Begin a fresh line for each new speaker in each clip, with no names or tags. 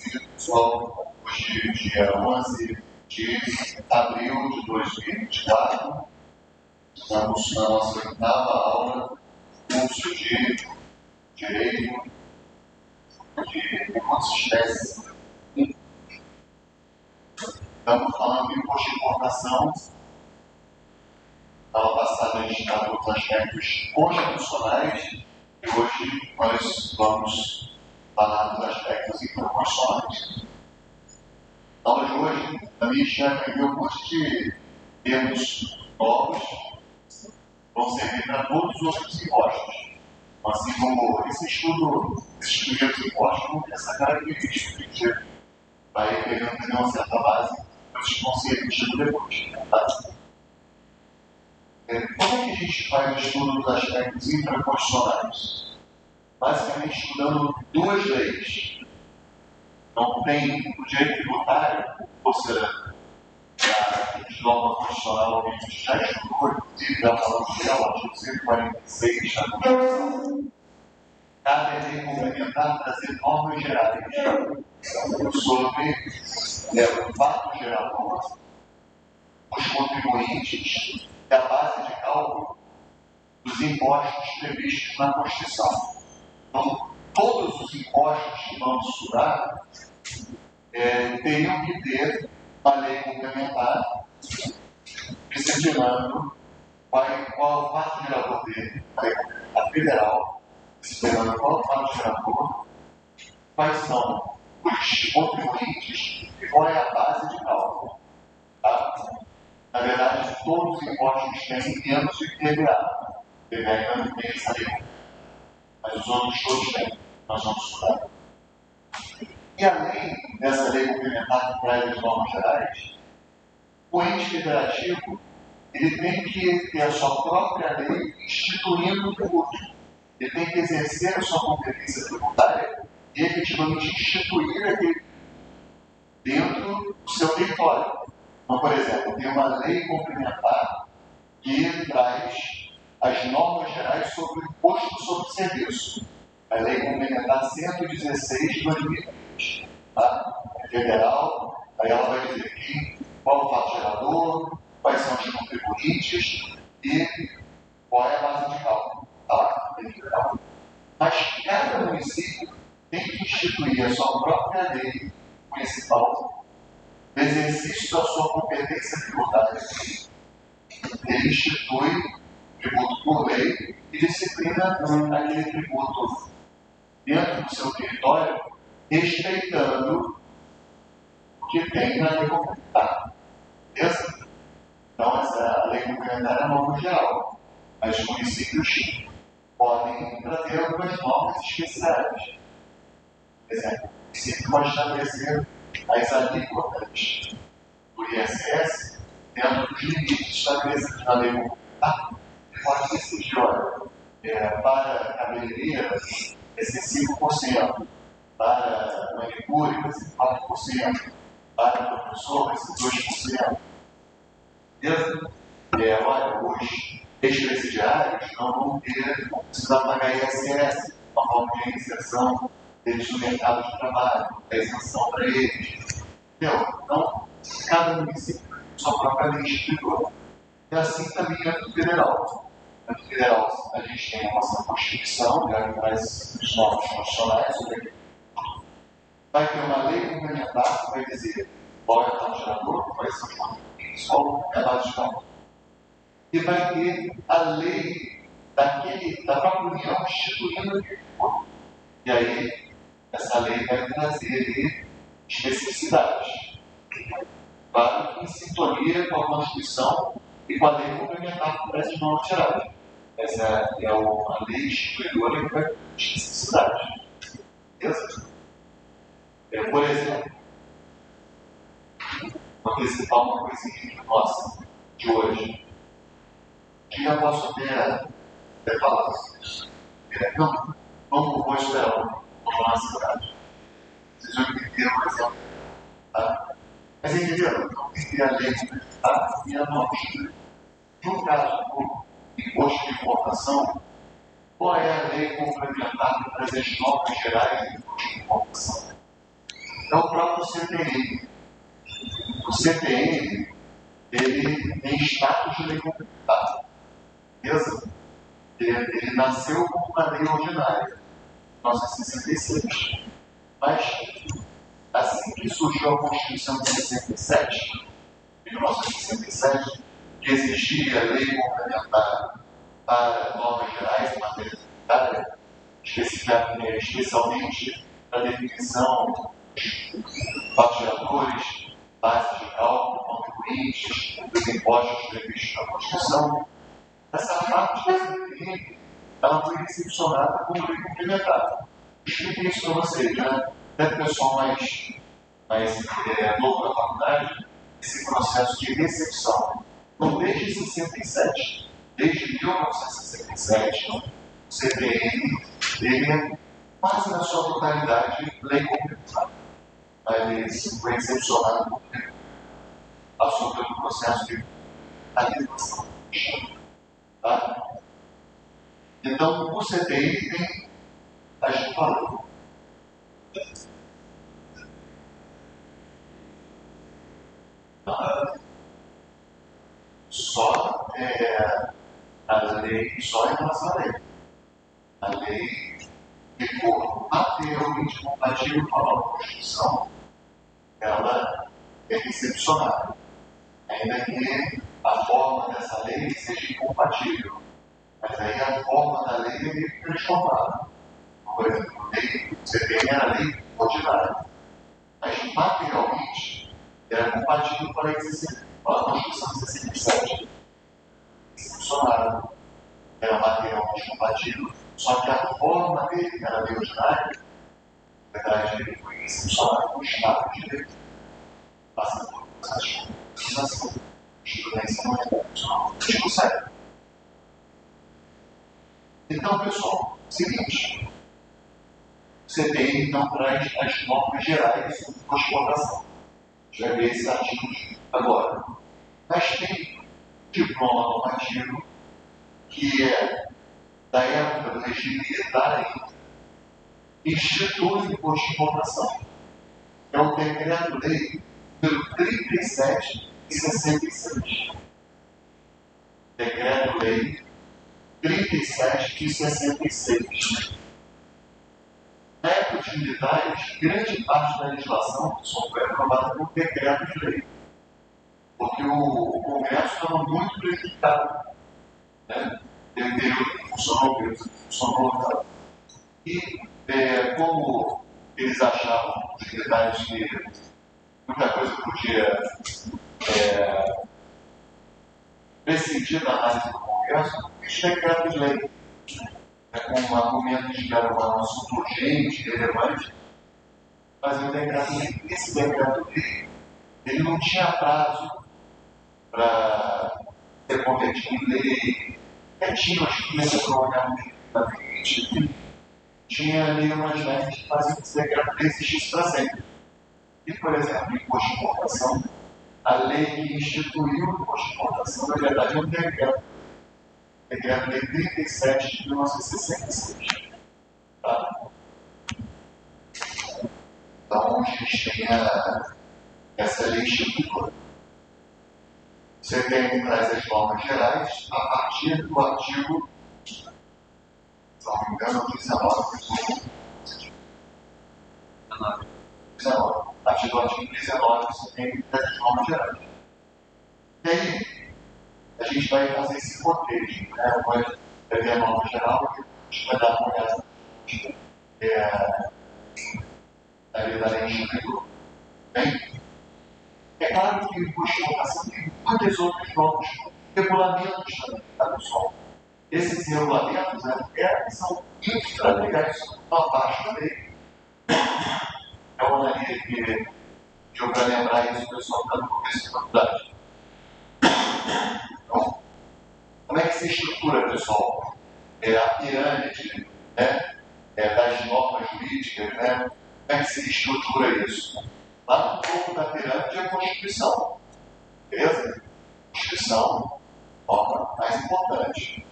Pessoal, hoje, dia 11 de abril de 2024, estamos na nossa oitava aula, curso de Direito de Consistência. Estamos falando de imposto de importação. Na aula passada a gente estava nos aspectos constitucionais e hoje nós vamos falar dos aspectos internacionais. Na aula de hoje, a gente já aprendeu um monte de termos novos que vão servir para todos os outros impostos. Assim como esse estudo dos impostos não tem essa característica de que vai pegando uma certa base para os vão ser repetidos depois. Tá? Como é que a gente faz o estudo dos aspectos infraconstitucionais? Basicamente estudando duas leis. Não tem o direito tributário, ou seja, a norma constitucional que a gente já estudou, inclusive já falamos dela, artigo 146 da Constituição. Cabe a lei complementar trazer normas gerais sobre o fato gerador, os contribuintes e a base de cálculo dos impostos previstos na Constituição. Então, todos os impostos que vamos estudar teriam que ter uma lei complementar disciplinando qual é o fato gerador dele, a federal, disciplinando qual é o fato gerador, quais são os contribuintes e qual é a base de cálculo. Tá? Na verdade, todos os impostos têm menos de TVA. TVA ainda não tem essa lei, mas os outros todos têm. Nós vamos estudar. E além dessa lei complementar que traz as normas gerais, o ente federativo ele tem que ter a sua própria lei instituindo o tributo. Ele tem que exercer a sua competência tributária e efetivamente instituir aquele dentro do seu território. Então, por exemplo, tem uma lei complementar que traz as normas gerais sobre o imposto sobre serviço. A lei complementar 116 de 2020. Tá? É federal, aí ela vai dizer qual o fato gerador, quais são os contribuintes e qual é a base de cálculo. Tá? É federal. Mas cada município tem que instituir a sua própria lei municipal, no exercício da sua competência tributária. Ele institui tributo por lei e disciplina aquele tributo dentro do seu território, respeitando o que tem na lei complementar. Beleza? Então, essa lei complementar é norma geral. Mas os municípios podem trazer algumas normas especiais. Por exemplo, o município pode estabelecer as alíquotas do ISS dentro dos limites estabelecidos na lei complementar. Pode decidir, olha, para cabeleireira, esse é 5%, para manicure, esse 4%, para professor, esse 2%. Beleza? Olha, os ex-presidiários não vão precisar pagar ISS, uma forma de inserção deles no mercado de trabalho, a isenção para eles. Entendeu? Então, cada município tem sua própria lei instituidora. E assim também é no federal. No federal, a gente tem a nossa Constituição, que traz os normas constitucionais sobre aquilo. Vai ter uma lei complementar que vai dizer qual é o fato gerador, quais são os contribuintes, qual é a base de cálculo. E vai ter a lei da própria União instituindo aquele tributo. E aí, essa lei vai trazer especificidades. Claro que em sintonia com a Constituição e com a lei complementar que traz as normas gerais. Essa é a lei instituidora que vai ter especificidades. Beleza? Por exemplo, vou antecipar uma coisinha nossa de hoje. Que já posso ter falado. Não, vou esperar vamos na cidade. Vocês já entenderam, por exemplo. Tá? Mas entenderam? Então, tem que ter a lei complementar e a norma. No caso do imposto de importação, qual é a lei complementar que traz as normas gerais do imposto de importação? é o próprio CPM. O CPM, ele tem status de lei complementar. Beleza? Ele nasceu como uma lei ordinária, em 1966. Mas, assim que surgiu a Constituição de 67, em 1967, que exigia lei complementar para normas gerais em matéria tributária, especialmente para definição de patrocinadores, bases de cálculo, contribuintes, dos impostos previstos na Constituição. Essa parte da CPM, ela foi recepcionada como lei complementar. Expliquei isso para vocês, né? Até o pessoal mais novo da faculdade, esse processo de recepção. Então, desde 67, desde 1967, o CPM, ele é quase na sua totalidade lei complementar. Ele foi recepcionado porque passou pelo processo de adequação. Tá? Então, o CPI tem a gente falou. Só a lei, só em relação à lei. A lei que for materialmente compatível com a nova Constituição, ela é recepcionada. Ainda que a forma dessa lei seja incompatível. Mas aí a forma da lei é transformada. Por exemplo, a lei CPM era a lei ordinária. Mas materialmente era compatível com a lei com a Constituição de 67. Recepcionada. Era materialmente compatível, só que a forma dele, que era a lei ordinária, na verdade, ele foi recepcionado com o Estado de Direito. Passa por uma legislação. Jurisprudência não é constitucional. Artigo 7. Então, pessoal, seguinte. O CPI, então, traz as normas gerais sobre exportação. A gente vai ver esses artigos agora. Mas tem diploma normativo que é da época do regime militar ainda, institui o imposto de importação. É o decreto-lei número 37 e 66. Decreto-lei 37 e 66. Na época dos militares, grande parte da legislação só foi aprovada por decreto de lei, porque o Congresso estava muito prejudicado. Né? Ele teve que funcionou. E como eles achavam, os militares, que muita coisa podia prescindir da análise do Congresso, os decretos de lei, com argumentos que era um assunto urgente, relevante, mas esse decreto-lei, ele não tinha prazo para ser convertido em lei, tinha as que se prorrogavam definitivamente, tinha ali umas leis que faziam que esse decreto existisse para sempre. E, por exemplo, o imposto de importação, a lei que instituiu o imposto de importação, na verdade, é um decreto. Decreto-lei 37 de 1966. Tá? Então, a gente tem essa lei institutiva. Você tem traz as normas gerais a partir do artigo, se não me engano, 19. A partir do artigo 19, você tem as normas gerais. E aí, a gente vai fazer esse roteiro, né? Vai ver a norma geral e a gente vai dar uma olhada na lei da lei institutiva. Bem, é claro que o imposto de importação tem muitas outras normas, regulamentos também, tá, pessoal? Esses regulamentos são infralegais, são abaixo da lei. É uma maneira que eu para lembrar isso, o pessoal está no começo da faculdade. Então, como é que se estrutura, pessoal? A pirâmide, né? Das normas jurídicas, né? Como é que se estrutura isso? Lá no topo da pirâmide é a Constituição. Beleza? Constituição, norma mais importante.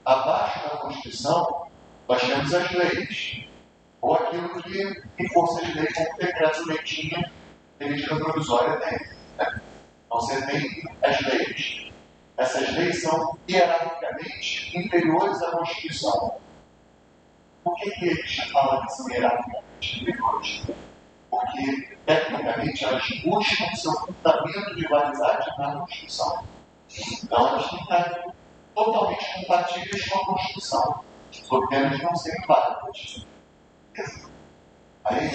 Abaixo da Constituição, nós temos as leis. Ou aquilo que, em força de lei, como decreto brazuletinha de medida provisória tem. Né? Então você tem as leis. Essas leis são hierarquicamente inferiores à Constituição. Por que a gente fala que são hierarquicamente inferiores? Porque, tecnicamente, elas buscam seu fundamento de validade na Constituição. Então, elas têm que estar totalmente compatíveis com a Constituição, sob pena de não serem válidas. Aí,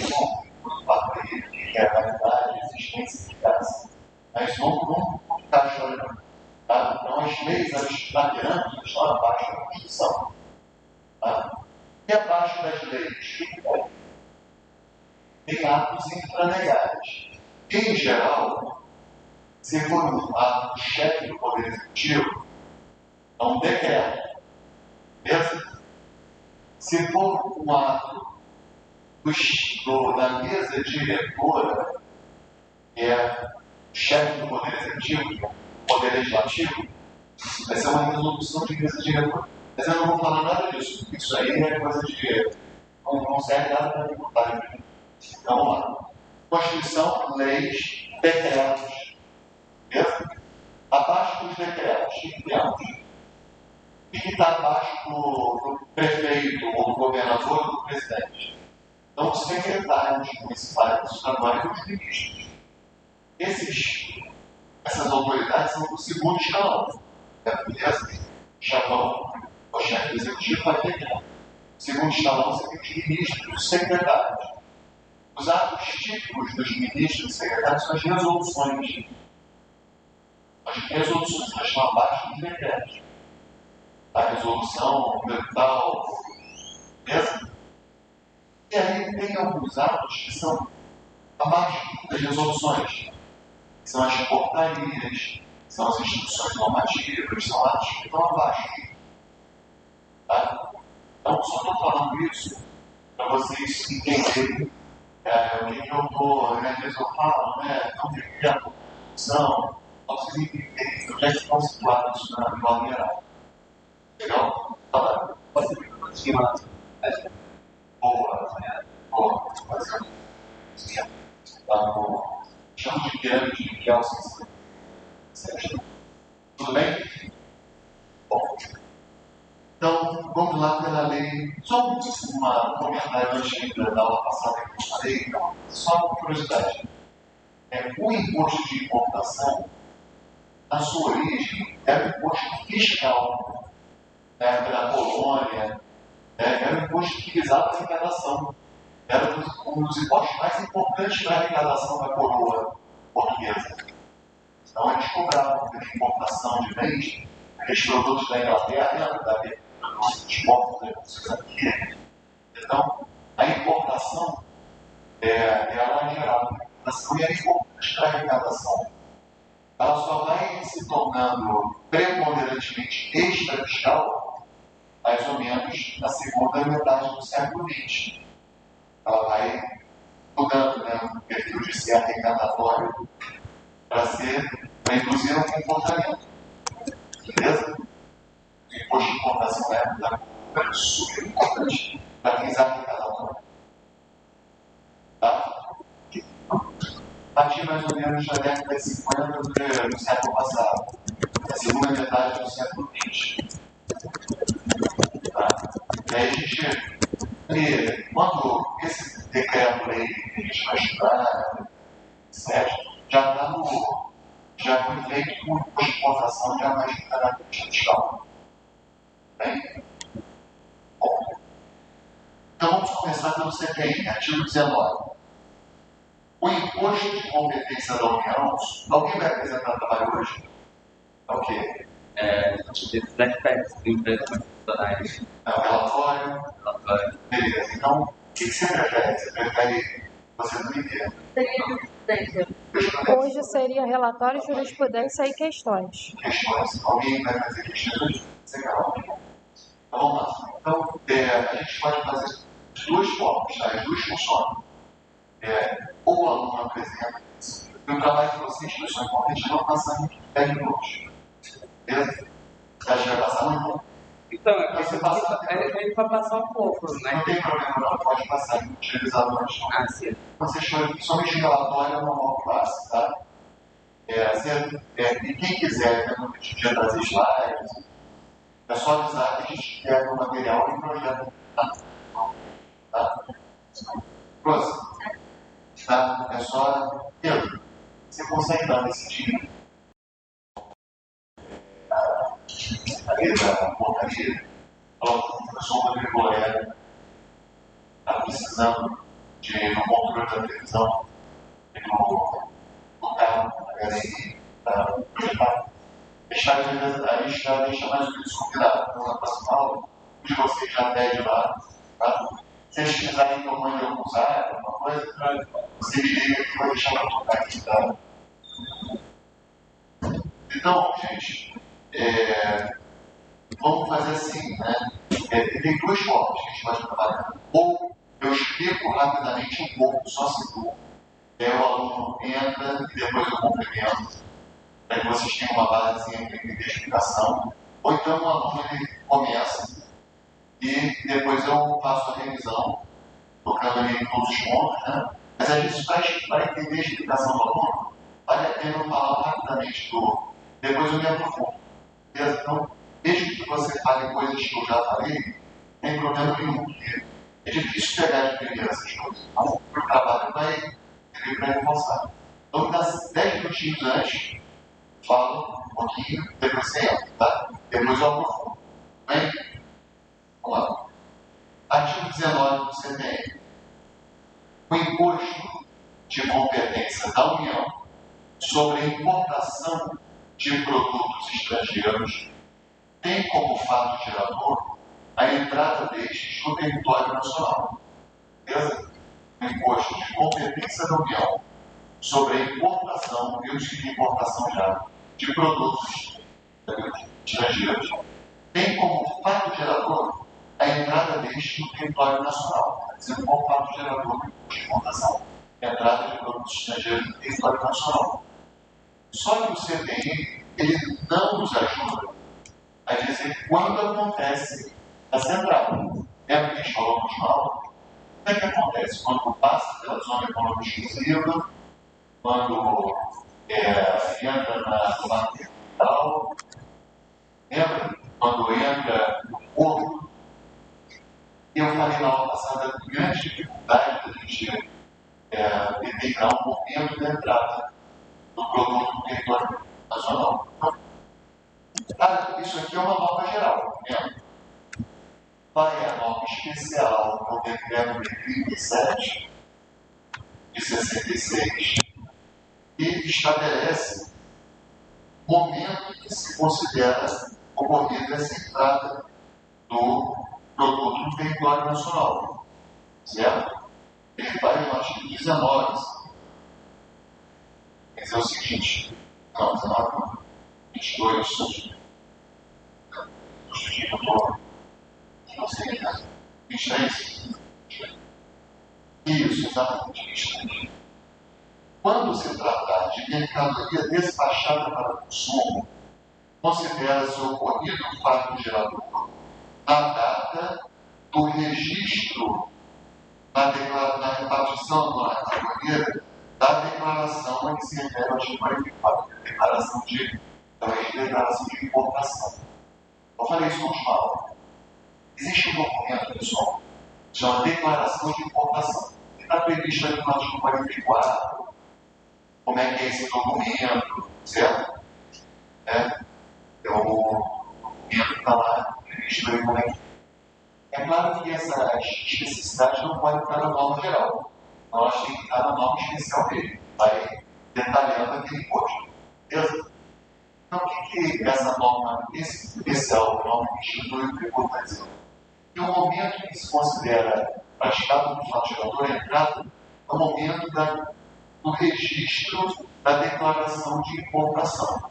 muito para ele, que é a validade, existência e eficácia. Mas não está chorando. Tá? Então, as leis, elas laterantes, estão abaixo da Constituição. Tá? E abaixo das leis, tem atos infralegais. Em geral, se for um ato do chefe do Poder Executivo, é um decreto. Beleza? Se for um ato da mesa diretora, que é o chefe do Poder Executivo, que é o Poder Legislativo, vai ser uma resolução de mesa diretora. Mas eu não vou falar nada disso, porque isso aí é coisa de. Não serve nada para deputado. Então, vamos lá. Constituição, leis, decretos. Beleza? Abaixo dos decretos, o que temos? O que está abaixo do prefeito, ou do governador, ou do presidente? Então, os secretários municipais, os estaduais e os ministros. Essas autoridades são do segundo escalão. Beleza? Chefão, o chefe do executivo vai ter decreto. Segundo escalão, você tem os ministros e os secretários. Os atos típicos dos ministros e secretários são as resoluções. As resoluções estão abaixo dos decretos. A resolução ambiental, beleza? E aí tem alguns atos que são abaixo das resoluções. Que são as portarias, são as instruções normativas, são atos que estão abaixo. Tá? Então, só estou falando isso para vocês entenderem o que eu estou, às vezes eu falo, não tem a corrupção, para vocês entenderem onde é que estão situados no ordem geral. Legal? Fala. Pode ser uma estima. Boa. Chamo de pirâmide de Kelsen. Tudo bem? Bom. Então, vamos lá pela lei. Só um comentário antes da aula passada que eu falei. Então, só uma curiosidade. O imposto de importação, na sua origem, era um imposto fiscal. Na época da colônia, era um imposto que visava a arrecadação. Era um dos impostos mais importantes para a arrecadação da coroa portuguesa. Então, eles cobravam pela importação de bens, aqueles produtos da Inglaterra, dos portos aqui. Então, a importação ela é geral. A importação é importante para a arrecadação. Ela só vai se tornando preponderantemente extrafiscal mais ou menos na segunda metade do século XX. Ela vai mudando o perfil de ser arrecadatório para induzir um comportamento. Beleza? O imposto de importação é super importante para fins arrecadatórios. Tá? Aqui mais ou menos da década de 50 do século passado, a segunda metade do século XX. Tá? E aí a gente, quando esse decreto-lei que a gente vai estudar, certo? Já foi feito com imposto de importação já mais de caráter fiscal. Bem? Bom. Então vamos começar pelo CPI, artigo 19. O imposto de competência da União, alguém vai apresentar trabalho hoje? É o quê?
Esses aspectos de empresas profissionais.
Relatório. Beleza. Então, o que você prefere? Você prefere você não entender?
Seria jurisprudência.
Hoje seria relatório, jurisprudência e questões.
Questões. Alguém vai fazer questões? Você quer falar? Então vamos lá. Então, a gente pode fazer de duas formas, tá? As duas funcionam. Ou o aluno apresenta. O trabalho de vocês, pessoal, a gente não passa muito de 10 minutos. Beleza? A gente vai passar muito.
Então,
Você passa-
ele vai passar um pouco, né?
Não tem problema, não pode passar em utilizador.
Ah, sim.
Você escolhe principalmente relatório é uma maior classe, tá? E quem quiser, no dia das slides, é só avisar que a gente quer o material e projeto. Tá? Próximo. Tá? É só. Pedro, você consegue dar nesse dia? Aí da portaria, falou que o professor Rodrigo Goiás está precisando de um controle da televisão no carro, na HDMI, para projetar. A gente já deixa mais ou menos combinado. Então, na próxima aula, onde você já pede lá, tá? Se eles precisarem tomar de alguns áreas, alguma coisa, você liga que vai deixar para tocar aqui, tá? Então, gente, vamos fazer assim, né? Tem duas formas que a gente vai trabalhar. Ou eu explico rapidamente um pouco, só seguro. Aí o aluno entra e depois eu complemento, para que vocês tenham uma basezinha de explicação. Ou então o aluno ele começa e depois eu faço a revisão, tocando ali em todos os pontos, né? Mas às vezes, para entender a explicação do aluno, vale a pena eu falar rapidamente do. Depois eu me aprofundo. Beleza? Então, desde que você fale coisas que eu já falei, não tem problema nenhum, porque é difícil pegar de primeira essas coisas. Então, o meu trabalho vai servir para reforçar. Então, das 10 minutinhos antes, falo um pouquinho, depois você entra, tá? Depois eu aprofundo. Bem? Vamos lá. Artigo 19 do CPM. O imposto de competência da União sobre a importação de produtos estrangeiros tem como fato gerador a entrada destes no território nacional. Beleza? O imposto de competência da União sobre a importação, eu tive importação já, de produtos estrangeiros, tem como fato gerador a entrada destes no território nacional. Sendo como fato gerador do imposto de importação, a entrada de produtos estrangeiros no território nacional. Só que o CPI, ele não nos ajuda a dizer quando acontece essa entrada. Lembra que a gente falou no aula? O que é que acontece quando passa pela zona econômica exclusiva, quando entra na zona territorial, lembra? Quando entra no porto. Eu falei na aula passada a grande dificuldade da gente determinar o momento da entrada do produto no território nacional. Então, isso aqui é uma norma geral, lembra? Vai a norma especial ao decreto de 37 de 66 e estabelece o momento que se considera ocorrida essa entrada do produto no território nacional. Certo? Ele vai no artigo 19. Quer dizer o seguinte, não, 19 não, 22, não sei, 23. Isso, exatamente, 23. Quando se tratar de mercadoria despachada para consumo, considera-se ocorrido o fato gerador na data do registro na repartição da categoria da declaração a que se refere ao artigo 44, declaração de importação. Eu falei isso no último aula. Existe um documento, pessoal, que chama declaração de importação. Está previsto aqui no artigo 44, como é que é esse documento, certo? O documento está lá previsto aí como é que é. Claro que essas especificidades não podem estar na norma geral. Então, elas têm que estar na norma especial dele. Vai detalhando aquele imposto. Beleza? Então, o que essa norma especial, a norma que institui o tributo está dizendo? Que o momento que se considera praticado no fato gerador a entrada é o momento do registro da declaração de importação.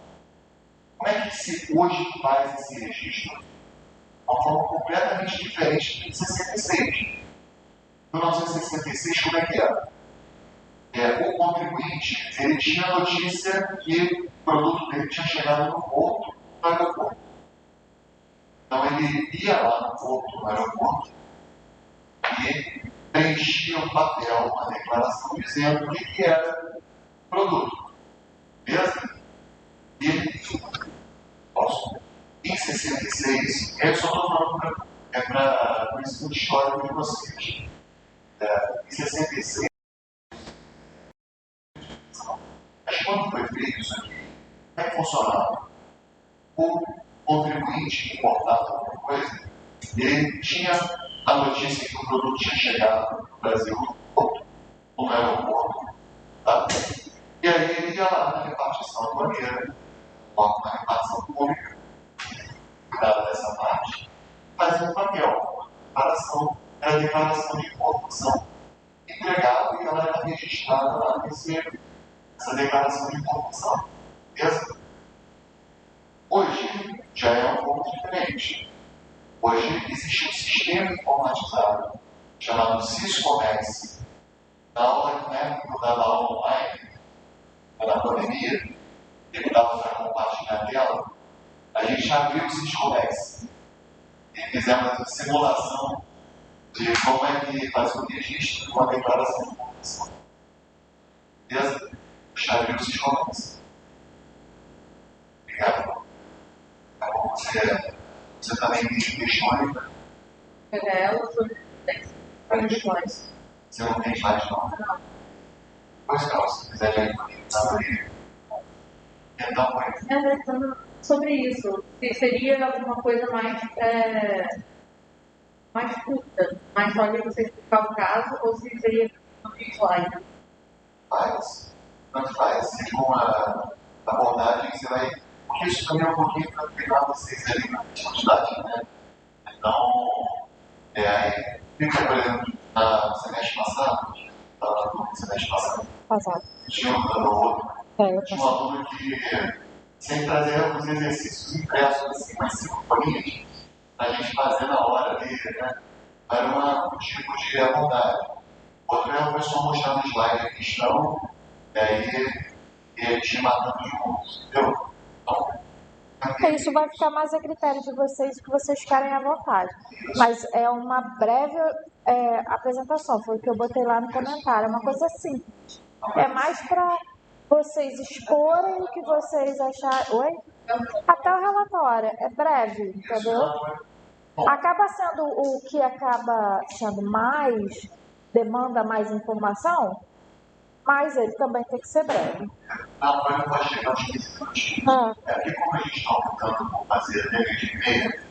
Como é que se hoje faz esse registro? De uma forma completamente diferente de 66. Em 1966, como é que era? O contribuinte, ele tinha a notícia que o produto dele tinha chegado no porto, no aeroporto. Então, ele ele ia lá no porto, no aeroporto, e preenchia um papel, uma declaração dizendo o que era o produto. Beleza? E, posso, em 66, eu só estou falando para conhecimento histórico de vocês. Em 66, mas quando foi feito isso aqui, como é que funcionava? O contribuinte que importava alguma coisa, ele tinha a notícia que o produto tinha chegado no Brasil no aeroporto, tá? E aí ele ia lá na repartição aduaneira, na repartição pública, cuidava dessa parte, fazia um papel, era a declaração de importação, entregava e ela era registrada lá essa declaração de importação. Beleza? Hoje já é um pouco diferente. Hoje existe um sistema informatizado chamado Syscommerce. Na aula, né, eu dava aula online, na pandemia, que dava para compartilhar a tela, a gente abriu o Syscommerce e fizemos uma simulação de como é que faz o registro de uma declaração de importação. Beleza? Já abriu o Syscommerce. Obrigado. Tá bom? Você também tem questões, né?
Ela sobre questões.
Você não tem mais, não?
Não.
Pois não, se quiser já saber. Então,
Pensando sobre isso, se seria alguma coisa mais curta, mais só de você explicar o caso, ou se seria no slide?
tanto faz, seja uma abordagem que você vai. Porque isso também é um pouquinho para treinar vocês ali na quantidade, né? Então, fica, por exemplo, no semestre passado, no semestre passado, tinha um outro, tinha um aluno que, sem trazer alguns exercícios impressos, assim, mais 5 folhinhas, a gente fazer na hora ali, né? Era um tipo de abordagem. Outro é o pessoal mostrar no slide a questão, e aí eles matando juntos, entendeu? Então,
Isso vai ficar mais a critério de vocês, o que vocês querem à vontade. Mas é uma breve apresentação, foi o que eu botei lá no comentário, é uma coisa simples. É mais para vocês exporem o que vocês acharem. Oi? Até o relatório, é breve, entendeu? Acaba sendo o que acaba sendo mais, demanda mais informação, mas ele também tem que ser breve.
mas não pode chegar aos 15 minutinhos. Porque como a gente está optando por fazer até meio de meia,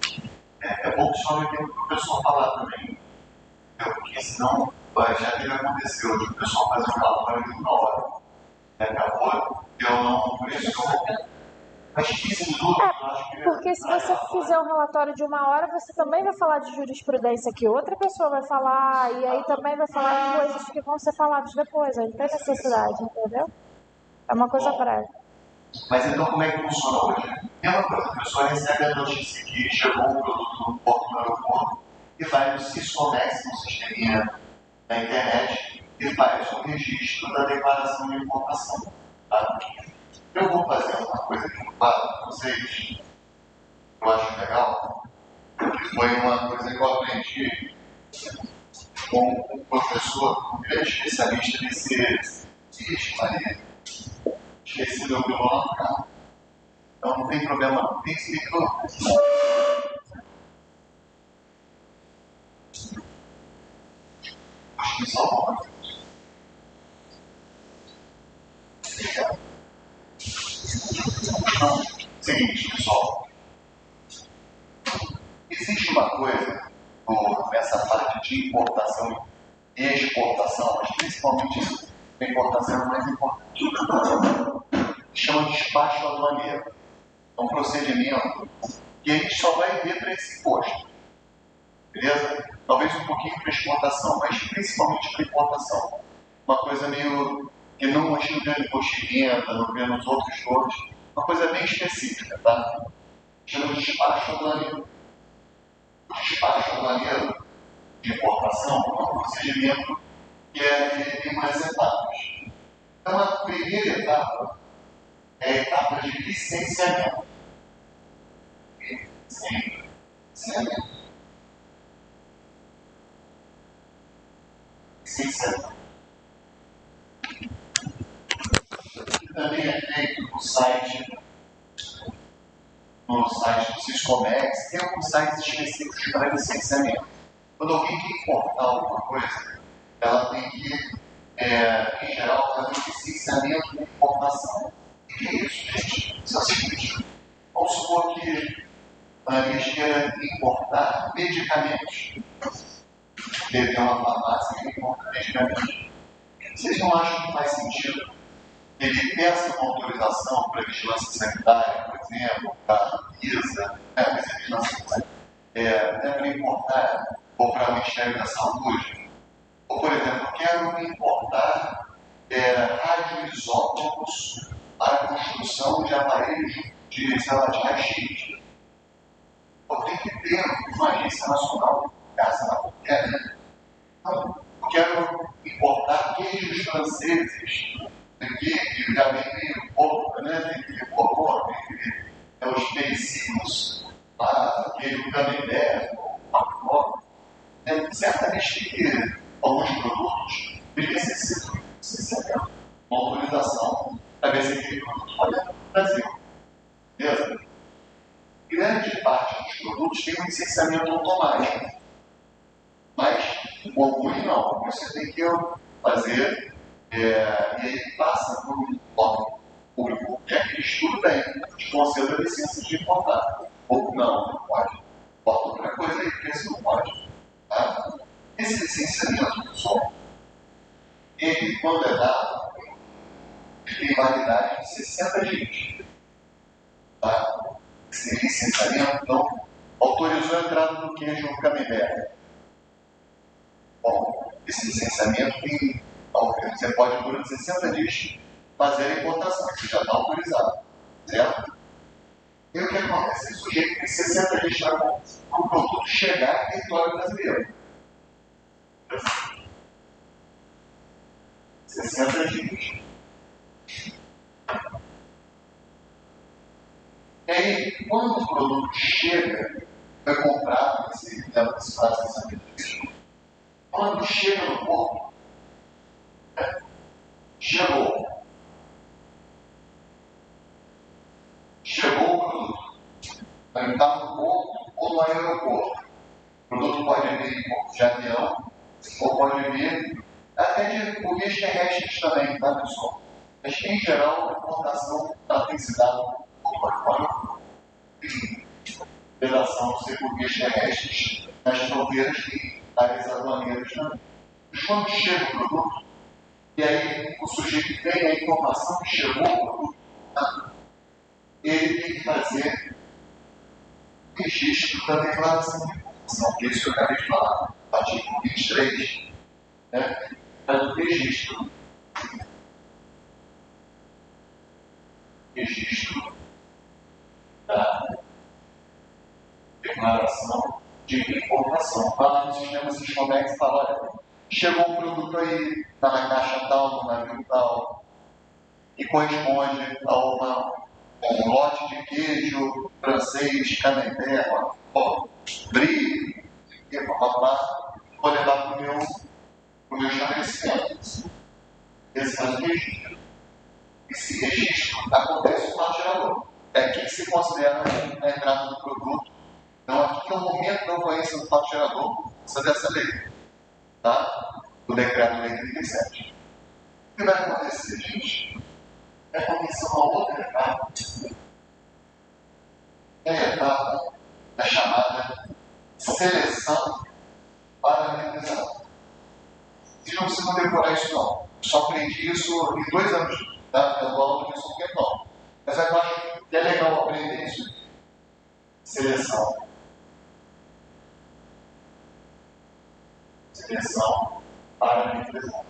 é bom que só o tempo para o pessoal falar também. Porque senão já teve acontecido de o pessoal fazer um relatório de 1 hora. Acabou, eu não. Por isso que eu. Mas 15 minutos, eu acho que.
Porque se você fizer um relatório de 1 hora, você também vai falar de jurisprudência que outra pessoa vai falar, e aí também vai falar de coisas que vão ser faladas depois, aí não tem necessidade, entendeu? É uma coisa breve.
Mas então como é que funciona hoje? Mesma coisa, a pessoa recebe a notícia que chegou um produto no porto do aeroporto e vai no Syscommerce, no sisteminha da internet, e faz o registro da declaração de importação. Tá? Eu vou fazer uma coisa aqui no quadro para vocês, eu acho legal, porque foi uma coisa que eu aprendi com um professor, um grande especialista nesse risco ali. Esqueci meu violão no carro. Então não tem problema não. Tem que se ligar. Acho que só uma. Então, seguinte, pessoal. Existe uma coisa nessa parte de importação e exportação, mas principalmente a importação é mais importante. Que chama de despacho aduaneiro. É um procedimento que a gente só vai ver para esse imposto. Beleza? Talvez um pouquinho para exportação, mas principalmente para importação. Uma coisa meio que não a gente não vê no imposto de renda, não vê nos outros todos. Uma coisa bem específica, tá? Chama de despacho aduaneiro. O despacho aduaneiro de importação é um procedimento que tem mais etapas. Então, a primeira etapa é a etapa de licenciamento. Licenciamento. Também é feito no site do Siscomex, tem alguns sites específicos para licenciamento. Quando alguém quer importar alguma coisa, ela tem que, em geral, fazer um licenciamento de importação. O que é isso, gente? Isso é o seguinte: vamos supor que a gente queira importar medicamentos. Deve ter uma farmácia que importa medicamentos. Vocês não acham que faz sentido ele peça uma autorização para vigilância sanitária, por exemplo, para a Anvisa, para importar, ou para o Ministério da Saúde? Ou, por exemplo, eu quero importar radioisótopos para a construção de aparelhos de raio-x. Eu tenho que ter uma agência nacional, caso não quer, né? Então, eu quero importar queijos franceses, que já vem meio pouco, né? Tem que ter cocô, tem que ter os perecículos, queijo camembert, pacote. Certamente tem que alguns produtos eles necessitam uma autorização para ver se aquele produto pode ir para o Brasil. Beleza? Grande parte dos produtos tem um licenciamento automático. Mas alguns não. Você tem que fazer, e aí passa por um órgão público que aqueles tudo bem, te conceda a licença de importar. Ou não pode. Bota outra coisa aí, porque isso não pode. Tá? Esse licenciamento, pessoal, ele, quando é dado, ele tem validade de 60 dias. Tá? Esse licenciamento, então, autorizou a entrada do queijo no camembert. Bom, esse licenciamento tem, você pode, durante 60 dias, fazer a importação, que já está autorizado. Certo? E o que acontece? O sujeito tem 60 dias para o produto chegar em território brasileiro. 60 dias. E aí, quando o produto chega, foi comprado, esse prazo de 60 dias, quando chega no porto, chegou o produto. Ele está no porto ou no aeroporto. O produto pode vir em porto de avião, ou pode vir até de vias terrestres também, tá, pessoal? Mas, em geral, a importação tem se dado operação ser por vias terrestres nas fronteiras e áreas aduaneiras também. Mas quando chega o produto, e aí o sujeito tem a informação que chegou o produto, ele tem que fazer registro da declaração de importação, que é isso que eu acabei de falar, artigo 23, né? Faz o registro da declaração de importação. Fala no sistema Siscomex e fala: olha, chegou um produto aí, está na caixa tal, no navio tal, e corresponde a um lote de queijo francês, camembert, brie, vou levar para o meu estabelecimento. Esse registro acontece no faturador. É aqui que se considera a entrada do produto. Então, aqui é o momento da ocorrência do faturador, dessa lei, tá? Do decreto lei 37. O que vai acontecer, gente? Vai acontecer uma outra etapa. É a etapa da chamada seleção parametrizada. Vocês não precisam decorar isso, não. Só aprendi isso em 2 anos da aula do professor Quentão. Mas eu acho que é legal aprender isso. Seleção parametrizada.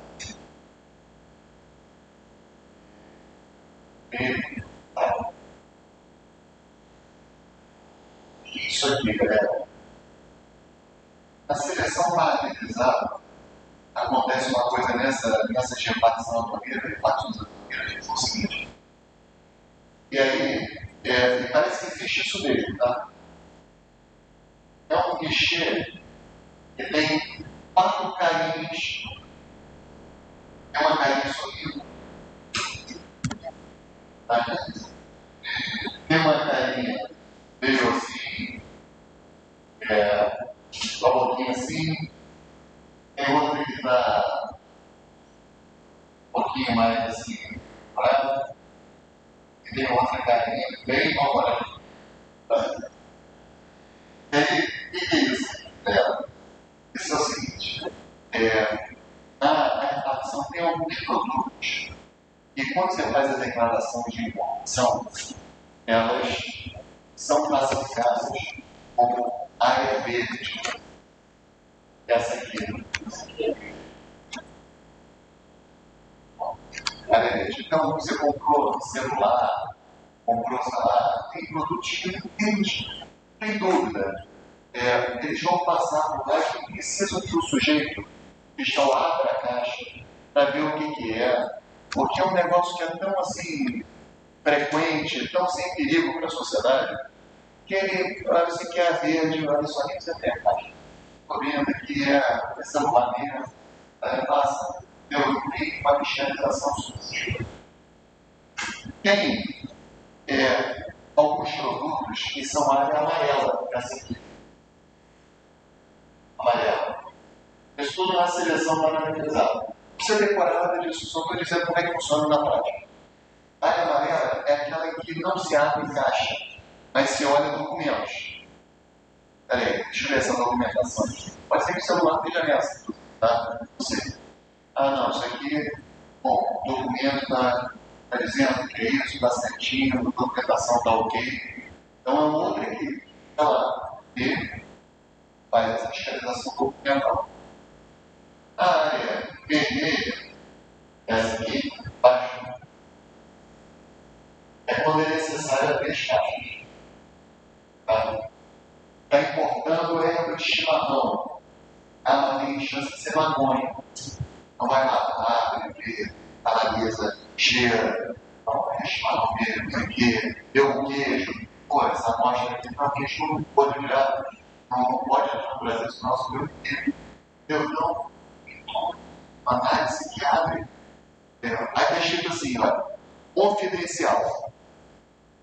Isso aqui, galera. Na seleção parametrizada, acontece uma coisa nessa repartição aduaneira, repartição aduaneira, é o seguinte. E aí, parece que existe isso mesmo, tá? é um clichê que tem 4 carinhas. É uma carinha sorrindo. Tá? Tem uma carinha meio assim, com a boquinha assim. Tem outra que está um pouquinho mais assim, brava. E tem outra carinha bem mal-humorada. Tá? E aí, o que é isso? Isso é o seguinte, na repartição tem alguns produtos e quando você faz a declaração de importação, elas são classificadas como área verde. Essa aqui. Área verde. Então, você comprou celular, comprou celular, tem produtos que não tem dúvida. Eles vão passar por lá que precisam que o sujeito fiscal abra a caixa para ver o que é, porque é um negócio que é tão assim frequente, tão sem perigo para a sociedade, que ele, olha, você quer verde, olha só, nem você tem a caixa. Estou vendo aqui é celular mesmo, passa pelo meio para fiscalização sucessiva. Tem alguns produtos que são área amarela, essa aqui. Amarela. Estudo na seleção parametrizada. Não precisa decorar nada disso, só estou dizendo como é que funciona na prática. A área amarela é aquela que não se abre em caixa, mas se olha documentos. Peraí, deixa eu ver essa documentação. Pode ser que o celular esteja nessa, tá? Não sei. Ah, não, isso aqui, bom, o documento está dizendo que é isso, está certinho, a documentação está ok. Então a outra aqui, está lá, e faz essa fiscalização documental. A área vermelha, essa aqui, baixo, é quando é necessário abrir as caixas. Tá? Está importando erva de chimarrão. Ela tem chance de ser maconha. Não vai matar, beber, analisa, cheira. Não é chimarrão mesmo, porque deu um queijo. Pô, essa amostra aqui está queijo, não pode virar. Não pode entrar no Brasil, senão se deu um queijo. Não. Análise que abre. Aí está escrito assim, olha, confidencial.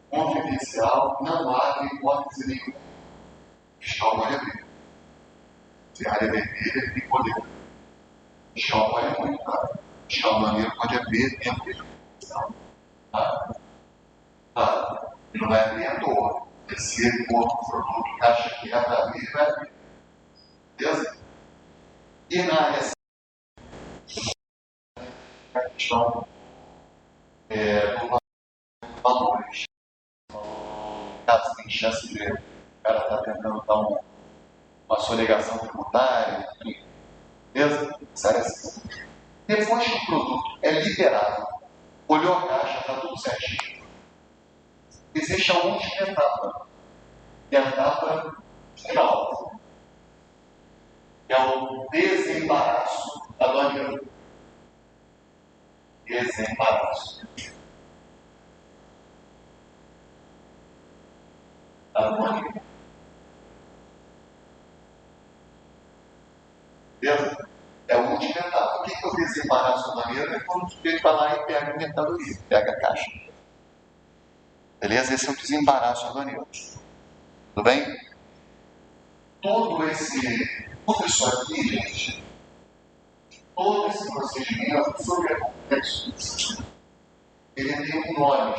Confidencial, não abre hipótese nenhuma. Fiscal pode abrir. Se a área vermelha, tem poder. Fiscal pode muito, tá? Fiscal maneiro pode abrir dentro de fiscal. Tá? Ele não vai abrir à toa. Se ele for um produto que acha que é para abrir, ele vai abrir. Beleza? E na área a questão dos valores. Caso tem chance de o cara está tentando dar uma sonegação tributária, enfim. Beleza? Sério assim. Depois que o produto é liberado, olhou a caixa, está tudo certinho. Existe a última etapa. E a etapa final. É o desembaraço aduaneiro. Desembaraço. Aduaneiro. Beleza? É a última etapa. O que é o desembaraço aduaneiro? É quando o sujeito vai lá e pega a mercadoria, pega a caixa. Beleza? Esse é o desembaraço aduaneiro. Tudo bem? Tudo isso aqui, gente, todo esse procedimento sobre a complexo, ele tem um nome,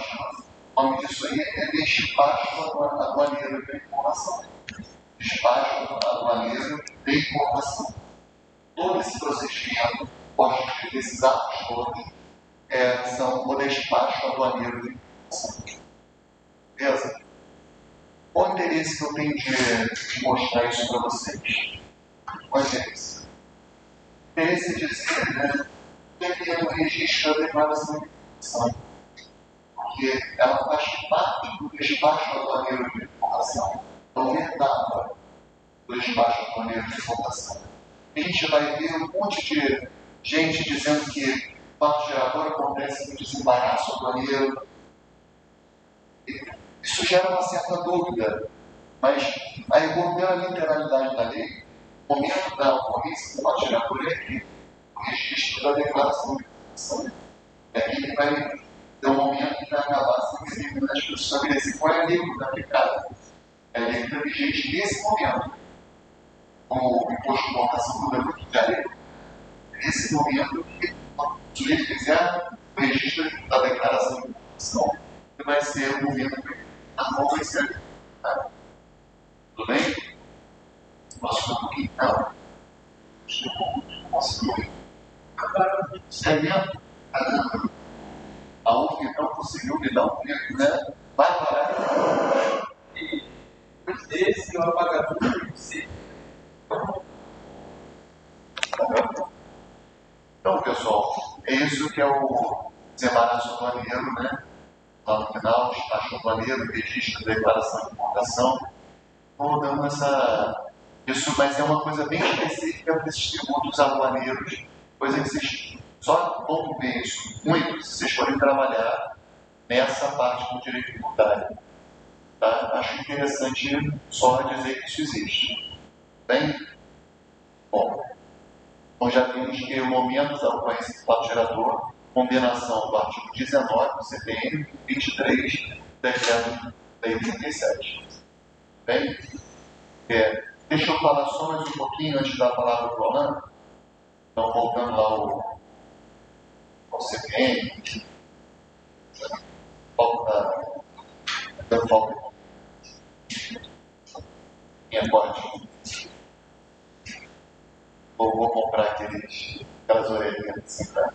o nome disso aí é despacho aduaneiro de informação. Despacho aduaneiro de informação. Todo esse procedimento, esses atos todos, são o despacho aduaneiro de informação. Beleza? Qual o interesse que eu tenho de mostrar isso para vocês? Qual o interesse? O interesse de dizer, né, que é um registro da declaração de informação, porque ela faz parte do despacho aduaneiro de informação, é uma etapa do despacho aduaneiro de informação. A gente vai ver um monte de gente dizendo que o fato gerador acontece no desembaraço aduaneiro. Isso gera uma certa dúvida. Mas, aí, voltando à literalidade da lei, o momento da ocorrência do fato gerador é aqui, o registro da declaração de intenção. É aqui que vai ter um momento que vai acabar sem determinar que estabelecer qual é a alíquota aplicada. É a alíquota vigente nesse momento. O imposto de importação muda muito de alíquota. Nesse momento, o sujeito fizer o registro da declaração de importação, que vai ser o momento que a mão vai ser aplicada. Tudo bem? Posso um pouquinho? Não. Posso ir. Segmento. A UF não conseguiu me dar um tempo, né? Vai parar.
E esse é o apagador de si.
Então, pessoal, é isso que é o desembaraço aduaneiro, né? Lá no final, despacho aduaneiro, registro da declaração de importação. Estou dando isso, mas é uma coisa bem específica para esses tributos aduaneiros, coisa que vocês só vão ver isso muito se vocês forem trabalhar nessa parte do direito tributário. Tá? Acho interessante só dizer que isso existe. Bem? Bom, então já vimos que o momento da ocorrência do fato gerador, combinação do artigo 19 do CPM e 23 da Lei 37. Bem? Deixa eu falar só mais um pouquinho antes de dar a palavra para o Orlando. Então, voltando lá ao CPM, falta. Minha porte. Vou comprar aquelas orelhinhas assim, tá?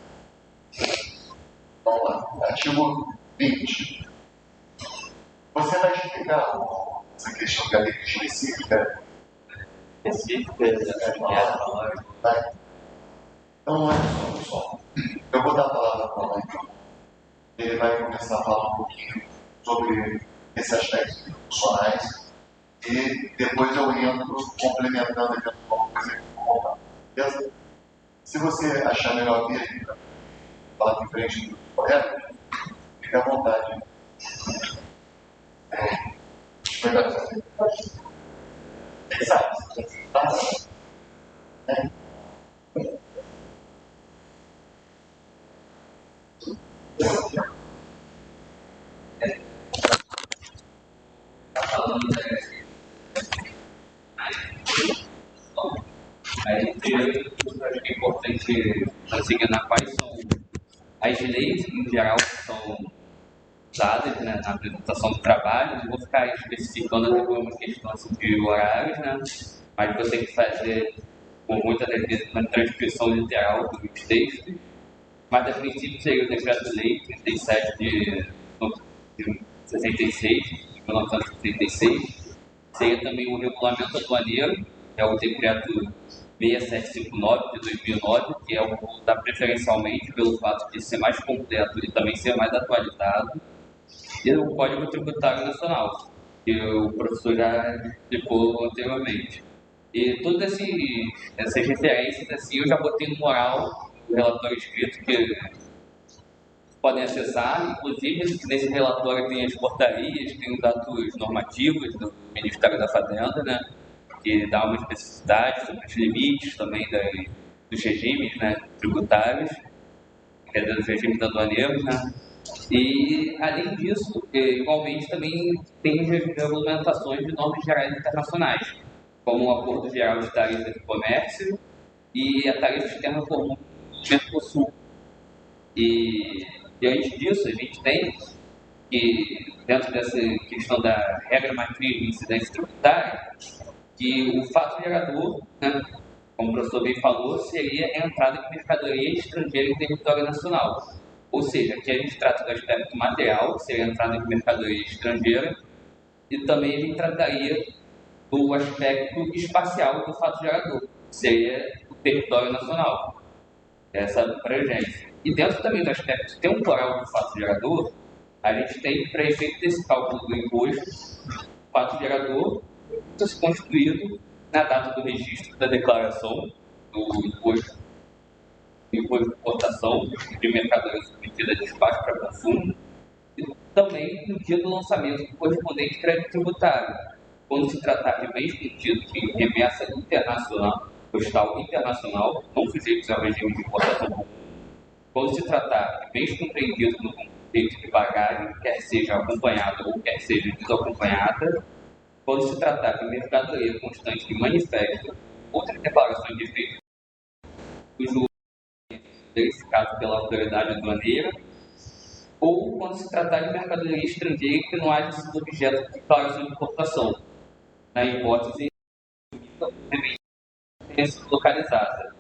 Vamos lá. Artigo 20. Você vai explicar essa questão da lei específica? Vai. Então, olha só, pessoal. Eu vou dar a palavra para o Orlando. Ele vai começar a falar um pouquinho sobre esse aspecto funcionais e depois eu entro complementando aqui alguma coisa que eu vou contar. Beleza? Se você achar melhor vir falar de frente do correto, fique à vontade. Exato.
Aí, primeiro, acho que é importante designar quais são as leis, em geral, que são usadas, né, na apresentação do trabalho. Não vou ficar especificando até algumas questões de horários, né, mas você tem que fazer, com muita certeza, uma transcrição literal dos textos. Mas, a princípio, seria o Decreto-Lei 37 de 66, de 1966. Seria também o Regulamento Aduaneiro, que é o Decreto 6759 de 2009, que é o que dá preferencialmente pelo fato de ser mais completo e também ser mais atualizado, e o Código Tributário Nacional, que o professor já explicou anteriormente. E todas essas referências, assim, eu já botei no mural do relatório escrito que podem acessar. Inclusive, nesse relatório tem as portarias, tem os atos normativos do Ministério da Fazenda, né, que dá uma especificidade sobre os limites também dos regimes, né, tributários, quer dizer, dos regimes aduaneiros, né. E, além disso, igualmente também tem as regulamentações de normas gerais internacionais, como o Acordo Geral de Tarifas de Comércio e a Tarifa Externa Comum do Mercosul. E antes disso, a gente tem que, dentro dessa questão da regra matriz de incidência tributária, que o fato gerador, né, como o professor bem falou, seria a entrada de mercadoria estrangeira em território nacional. Ou seja, aqui a gente trata do aspecto material, que seria a entrada de mercadoria estrangeira, e também a gente trataria do aspecto espacial do fato gerador, que seria o território nacional, essa abrangência. E dentro também do aspecto temporal do fato gerador, a gente tem, para efeito desse cálculo do imposto, o fato gerador se constituído na data do registro da declaração do imposto de importação de mercadorias submetidas a despacho para consumo, e também no dia do lançamento do correspondente crédito tributário. quando se tratar de bens contidos em remessa internacional, postal internacional, não sujeitos ao regime de importação comum, quando se tratar de bens compreendidos no conceito de bagagem, quer seja acompanhada ou quer seja desacompanhada, quando se tratar de mercadoria constante de manifesto, outras declarações de efeito, cujo verificado pela autoridade aduaneira, ou quando se tratar de mercadoria estrangeira que não haja sido objeto de declaração de importação, na hipótese de tenha sido localizada.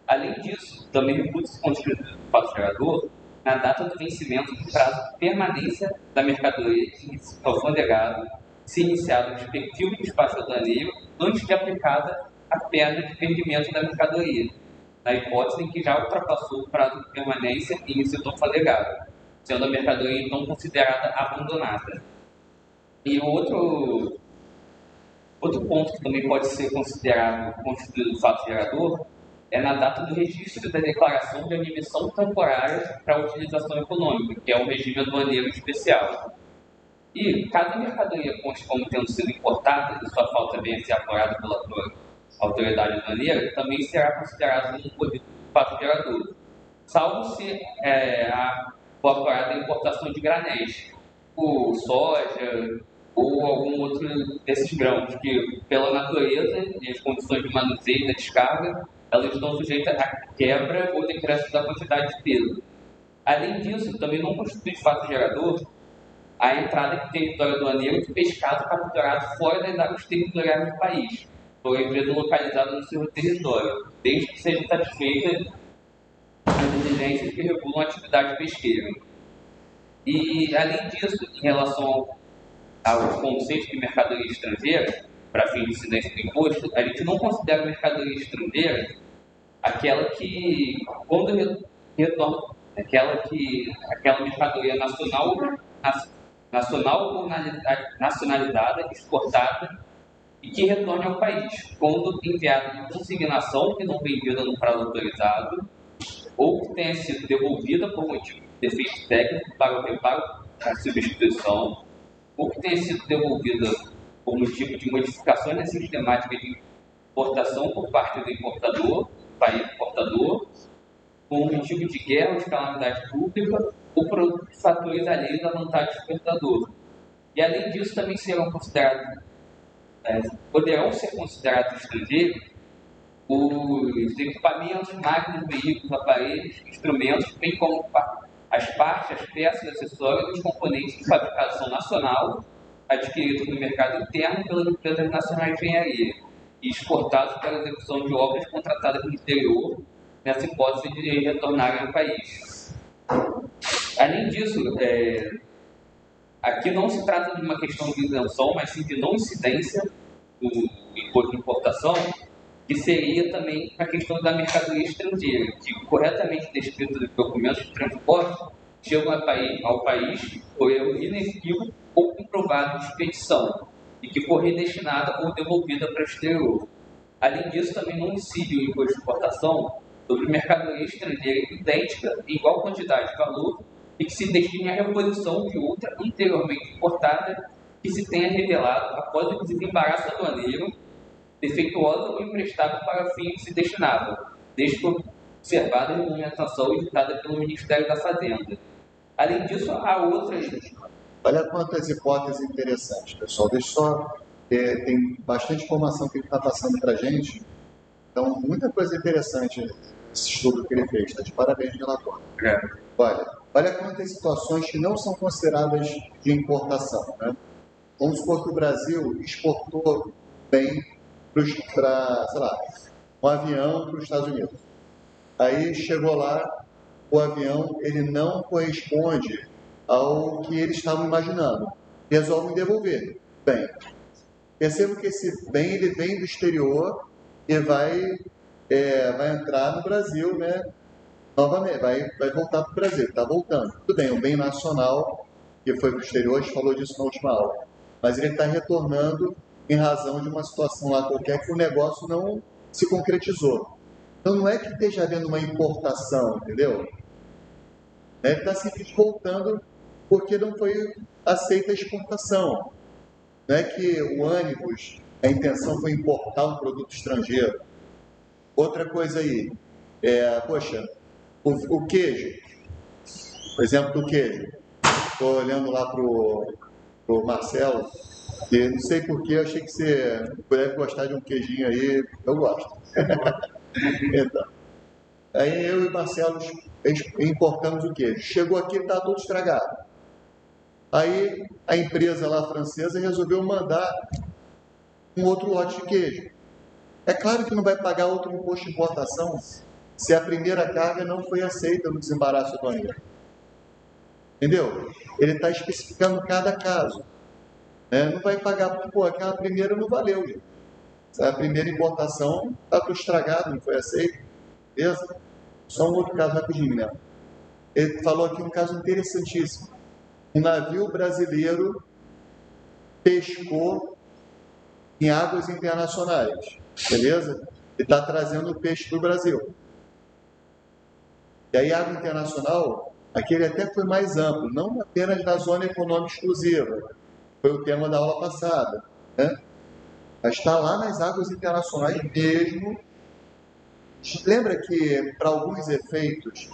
Além disso, também reputa-se constituído do fato gerador na data do vencimento do prazo de permanência da mercadoria ao alfandegado, se iniciado o respectivo despacho aduaneiro antes de aplicada a pena de perdimento da mercadoria, na hipótese em que já ultrapassou o prazo de permanência e início do alfandegado, sendo a mercadoria então considerada abandonada. E outro ponto que também pode ser considerado constituído do fato gerador é na data do registro da declaração de admissão temporária para a utilização econômica, que é o regime aduaneiro especial. E cada mercadoria conste como tendo sido importada e sua falta venha a ser apurada pela autoridade aduaneira, também será considerado um produto do fato gerador, salvo se for apurada a importação de granéis, ou soja, ou algum outro desses grãos, que pela natureza e as condições de manuseio e da descarga, elas estão sujeitas à quebra ou decréscimo da quantidade de peso. Além disso, também não constitui fato gerador a entrada em território aduaneiro de pescado capturado fora das águas territoriais do país, ou empresa localizada no seu território, desde que seja satisfeita as exigências que regulam a atividade pesqueira. E, além disso, em relação ao conceito de mercadoria estrangeira, para fins de incidência do imposto, a gente não considera mercadoria estrangeira aquela que, quando retorna, aquela mercadoria nacional ou nacionalizada, exportada e que retorne ao país, quando enviada de consignação e não vendida no prazo autorizado, ou que tenha sido devolvida por motivo de defeito técnico para o reparo da substituição, ou que tenha sido devolvida por motivo de modificações na sistemática de importação por parte do importador, país importador, por motivo de guerra ou de calamidade pública, ou por fatores alheios à vontade do exportador. E, além disso, também poderão ser considerados estrangeiros os equipamentos, máquinas, veículos, aparelhos, instrumentos, bem como as partes, as peças, acessórios e os componentes de fabricação nacional adquiridos no mercado interno pelas empresas nacionais de engenharia e exportados para a execução de obras contratadas no exterior, nessa hipótese de retornarem ao país. Além disso, aqui não se trata de uma questão de isenção, mas sim de não incidência do imposto de importação, que seria também a questão da mercadoria estrangeira, que corretamente descrito nos documentos de transporte chegam ao país por erro inequívoco ou comprovado de expedição, e que for redestinada ou devolvida para o exterior. Além disso, também não incide o imposto de importação sobre mercadoria estrangeira idêntica em igual quantidade de valor e que se destine à reposição de outra anteriormente importada que se tenha revelado após o desembaraço aduaneiro defeituosa ou imprestável para fim que se destinava, desde que observada a regulamentação editada pelo Ministério da Fazenda. Além disso, há outras...
Olha quantas hipóteses interessantes, pessoal. Deixa só... tem bastante informação que ele está passando para a gente. Então, muita coisa interessante esse estudo que ele fez. Está de parabéns, relator. Olha quantas situações que não são consideradas de importação. Né? Vamos supor que o Brasil exportou bem para, sei lá, um avião para os Estados Unidos. Aí chegou lá, o avião ele não corresponde ao que eles estavam imaginando. Resolvem devolver. Bem, percebo que esse bem ele vem do exterior e vai entrar no Brasil, né? Novamente, vai voltar para o Brasil, está voltando. Tudo bem, um bem nacional que foi para o exterior, a gente falou disso na última aula. Mas ele está retornando em razão de uma situação lá qualquer que o negócio não se concretizou. Então não é que esteja havendo uma importação, entendeu? Ele está simplesmente voltando porque não foi aceita a exportação. Não é que o ônibus, a intenção foi importar um produto estrangeiro. Outra coisa aí, poxa, o queijo, por exemplo do queijo. Estou olhando lá para o Marcelo, e não sei porquê, eu achei que você deve gostar de um queijinho aí, eu gosto. Então, aí eu e o Marcelo importamos o queijo. Chegou aqui, está tudo estragado. Aí a empresa lá francesa resolveu mandar um outro lote de queijo. É claro que não vai pagar outro imposto de importação se a primeira carga não foi aceita no desembaraço aduaneiro. Entendeu? Ele está especificando cada caso. Não vai pagar, porque aquela primeira não valeu. Gente. A primeira importação está tudo estragado, não foi aceito. Beleza? Só um outro caso rapidinho, né? Ele falou aqui um caso interessantíssimo. Um navio brasileiro pescou em águas internacionais. Beleza? E está trazendo o peixe para o Brasil. E aí, água internacional, aquele até foi mais amplo, não apenas na zona econômica exclusiva. Foi o tema da aula passada. Né? Mas está lá nas águas internacionais mesmo. Lembra que, para alguns efeitos,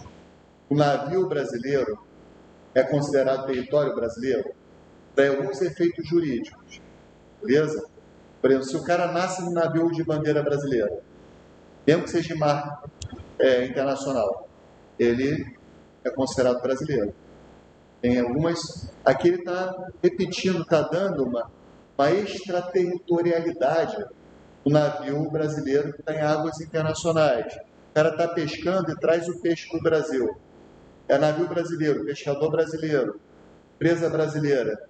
o navio brasileiro é considerado território brasileiro? Para alguns efeitos jurídicos. Beleza? Por exemplo, se o cara nasce no navio de bandeira brasileira, mesmo que seja de marca internacional, ele é considerado brasileiro. Tem algumas... Aqui ele está repetindo, está dando uma extraterritorialidade do navio brasileiro que está em águas internacionais. O cara está pescando e traz o peixe para o Brasil. É navio brasileiro, pescador brasileiro, empresa brasileira.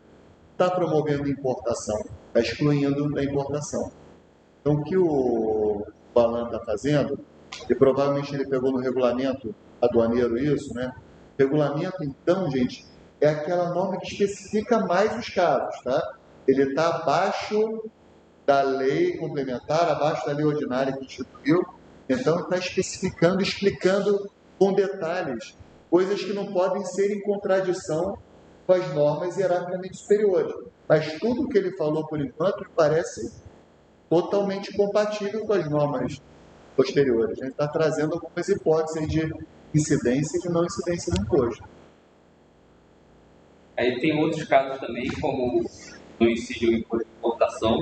Está promovendo importação, está excluindo da importação. Então, o que o Alan está fazendo, e provavelmente ele pegou no regulamento aduaneiro isso, né? Regulamento, então, gente, é aquela norma que especifica mais os casos, tá? Ele está abaixo da lei complementar, abaixo da lei ordinária que instituiu, então está especificando, explicando com detalhes, coisas que não podem ser em contradição com as normas hierarquicamente superiores. Mas tudo que ele falou por enquanto parece totalmente compatível com as normas posteriores. A gente está trazendo algumas hipóteses de incidência e de não incidência do imposto.
Aí tem outros casos também, como no incide o imposto de importação,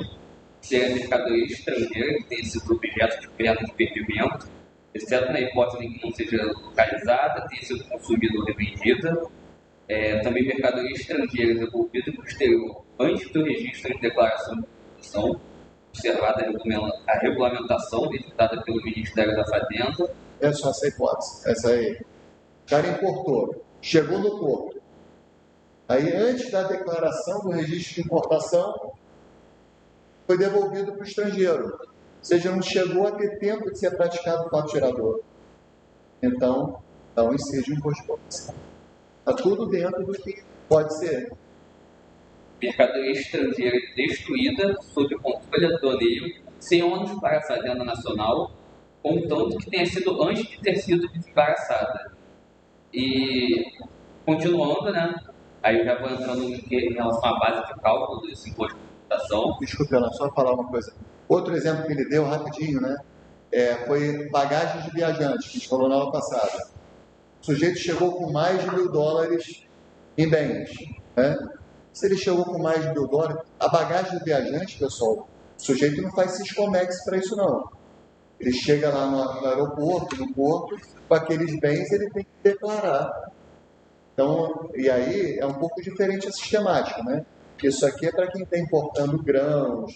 se é mercadoria estrangeira que tenha sido objeto de pena de perdimento, exceto na hipótese em que não seja localizada, tenha sido consumida ou revendida. Também mercadoria estrangeira devolvida no exterior antes do registro de declaração de importação, observada a regulamentação editada pelo Ministério da Fazenda.
É só essa hipótese, essa aí. O cara importou, chegou no porto. Aí, antes da declaração do registro de importação, foi devolvido para o estrangeiro. Ou seja, não chegou a ter tempo de ser praticado o fato gerador. Então, dá um inciso de imposto de importação. Está tudo dentro do que pode ser.
Mercadoria estrangeira destruída sob controle aduaneiro, sem ônus para a Fazenda Nacional, contanto que tenha sido antes de ter sido desembaraçada. E, continuando, né? Aí eu já vou entrando em relação à base de cálculo desse imposto de importação.
Desculpe, Ana, só falar uma coisa. Outro exemplo que ele deu, rapidinho, né? Foi bagagem de viajante, que a gente falou na aula passada. O sujeito chegou com mais de $1.000 em bens. Né? Se ele chegou com mais de $1.000, a bagagem do viajante, pessoal, o sujeito não faz Siscomex para isso, não. Ele chega lá no aeroporto, no porto, com aqueles bens ele tem que declarar. Então, e aí é um pouco diferente a sistemática, né? Isso aqui é para quem está importando grãos,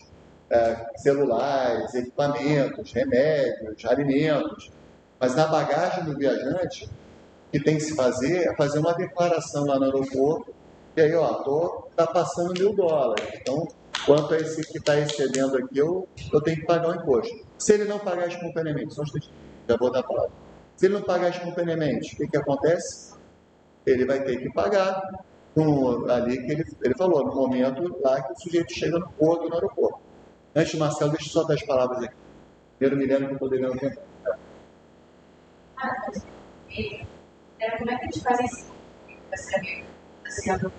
celulares, equipamentos, remédios, alimentos. Mas na bagagem do viajante, o que tem que se fazer é fazer uma declaração lá no aeroporto, e aí, está passando $1.000. Então, quanto a esse que está excedendo aqui, eu tenho que pagar o imposto. Se ele não pagar espontaneamente, já vou dar a palavra. Se ele não pagar espontaneamente, o que acontece? Ele vai ter que pagar ali que ele falou, no momento lá que o sujeito chega no porto, no aeroporto. Antes, Marcelo, deixa eu só dar as palavras aqui. Primeiro me lembro que eu estou devendo tempo.
Como é que a gente faz isso? Entre como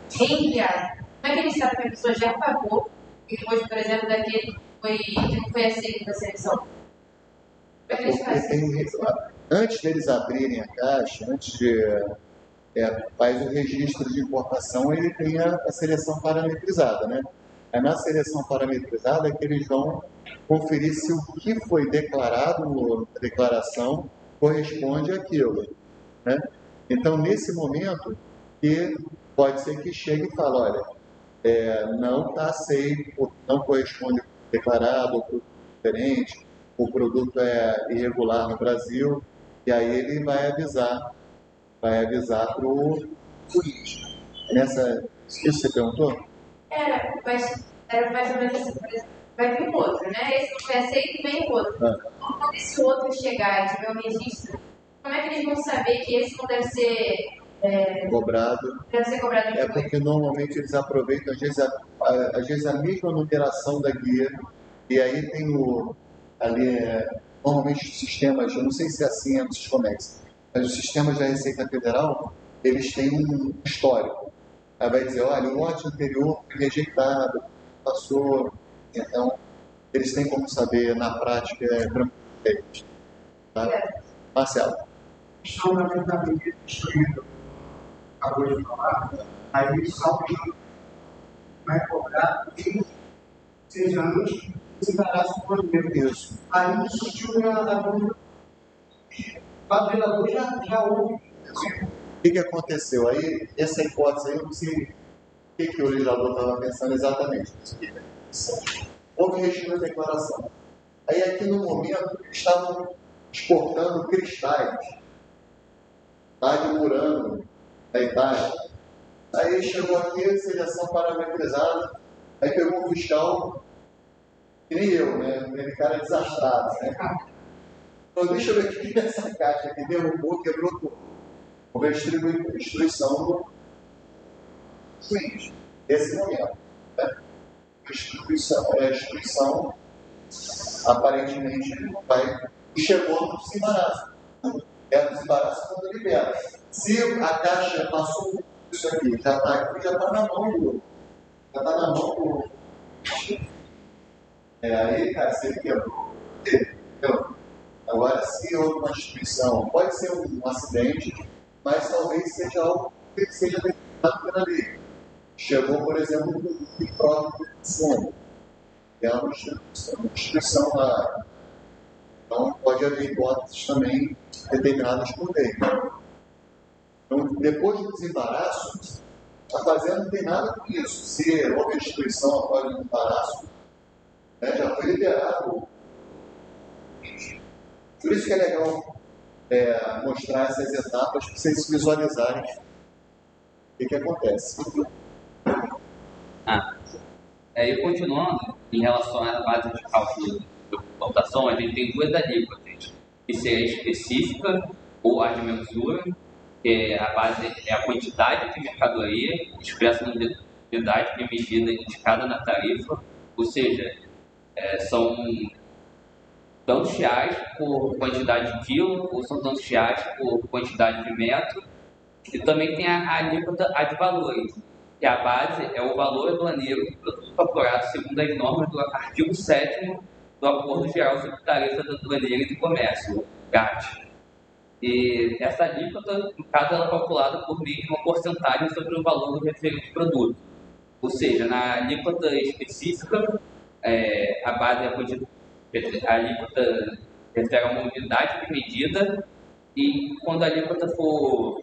é que ele sabe que a pessoa já pagou e depois, por exemplo, daquele que não foi aceito da seleção? Como é que eles fazem?
Antes deles abrirem a caixa, faz o registro de importação, ele tem a seleção parametrizada, né? É na seleção parametrizada que eles vão conferir se o que foi declarado na declaração corresponde àquilo, né? Então, nesse momento, que pode ser que chegue e fale, olha, não está aceito, não corresponde ao declarado, o produto é diferente, o produto é irregular no Brasil, e aí ele vai avisar para o político. Isso que você perguntou?
Era mais ou menos assim, por exemplo, vai vir outro, né? Esse não foi aceito e vem outro. Quando esse outro chegar e tiver um registro, como é que eles vão saber que esse não deve ser
cobrado?
Deve ser cobrado em
porque normalmente eles aproveitam, às vezes a mesma numeração da guia, e aí tem ali, normalmente os sistemas, eu não sei se é assim antes dos Comex, mas os sistemas da Receita Federal, eles têm um histórico. Aí vai dizer, olha, o lote anterior foi rejeitado, passou. Então, eles têm como saber, na prática, tranquilamente. Tá? Marcelo.
Estão na mercadoria destruída. Acabou de falar. Aí o saldo vai cobrar 6 anos de desembaraço do primeiro.
Isso.
Aí surgiu a dúvida. O apelador já houve.
O que aconteceu? Aí, essa hipótese aí, eu não sei o que o legislador estava pensando exatamente. Houve regime da declaração. Aí, aqui no momento, eles estavam exportando cristais, de urânio da Itália. Aí chegou aqui a seleção parametrizada, aí pegou um fiscal, que nem eu, né? Aquele cara desastrado, né? Então, deixa eu ver aqui nessa caixa que derrubou, quebrou tudo. Houve a destruição do juiz. Esse momento. Né? A destruição aparentemente vai. E chegou no desembaraço. É o desembaraço quando libera. Se a caixa passou isso aqui, já está na mão do. Já está na mão do. Aí, cara, se ele quebrou. Entendeu? Agora, se houve uma destruição, pode ser um acidente, mas talvez seja algo que seja determinado pela lei. Chegou, por exemplo, no próprio fundo. É uma destruição lá. Então, pode haver hipóteses também determinadas por lei. Então, depois do desembaraço, a fazenda não tem nada com isso. Se houve destruição após o desembaraço, já foi liberado. Por isso que é legal mostrar essas etapas para vocês visualizarem o que acontece.
E continuando, em relação à base de cálculo de importação, a gente tem duas alíquotas, que seria a específica ou a de mensura, que a base é a quantidade de mercadoria expressa na unidade de medida indicada na tarifa, ou seja, são tantos reais por quantidade de quilo, ou são tantos reais por quantidade de metro, e também tem a alíquota ad valorem, que a base é o valor aduaneiro do produto faturado segundo as normas do artigo 7º do Acordo Geral sobre Tarifa Aduaneira e de Comércio, GATT. E essa alíquota, no caso, ela é calculada por meio de uma porcentagem sobre o valor do referente produto. Ou seja, na alíquota específica, a base a alíquota refere a uma unidade de medida, e quando a alíquota for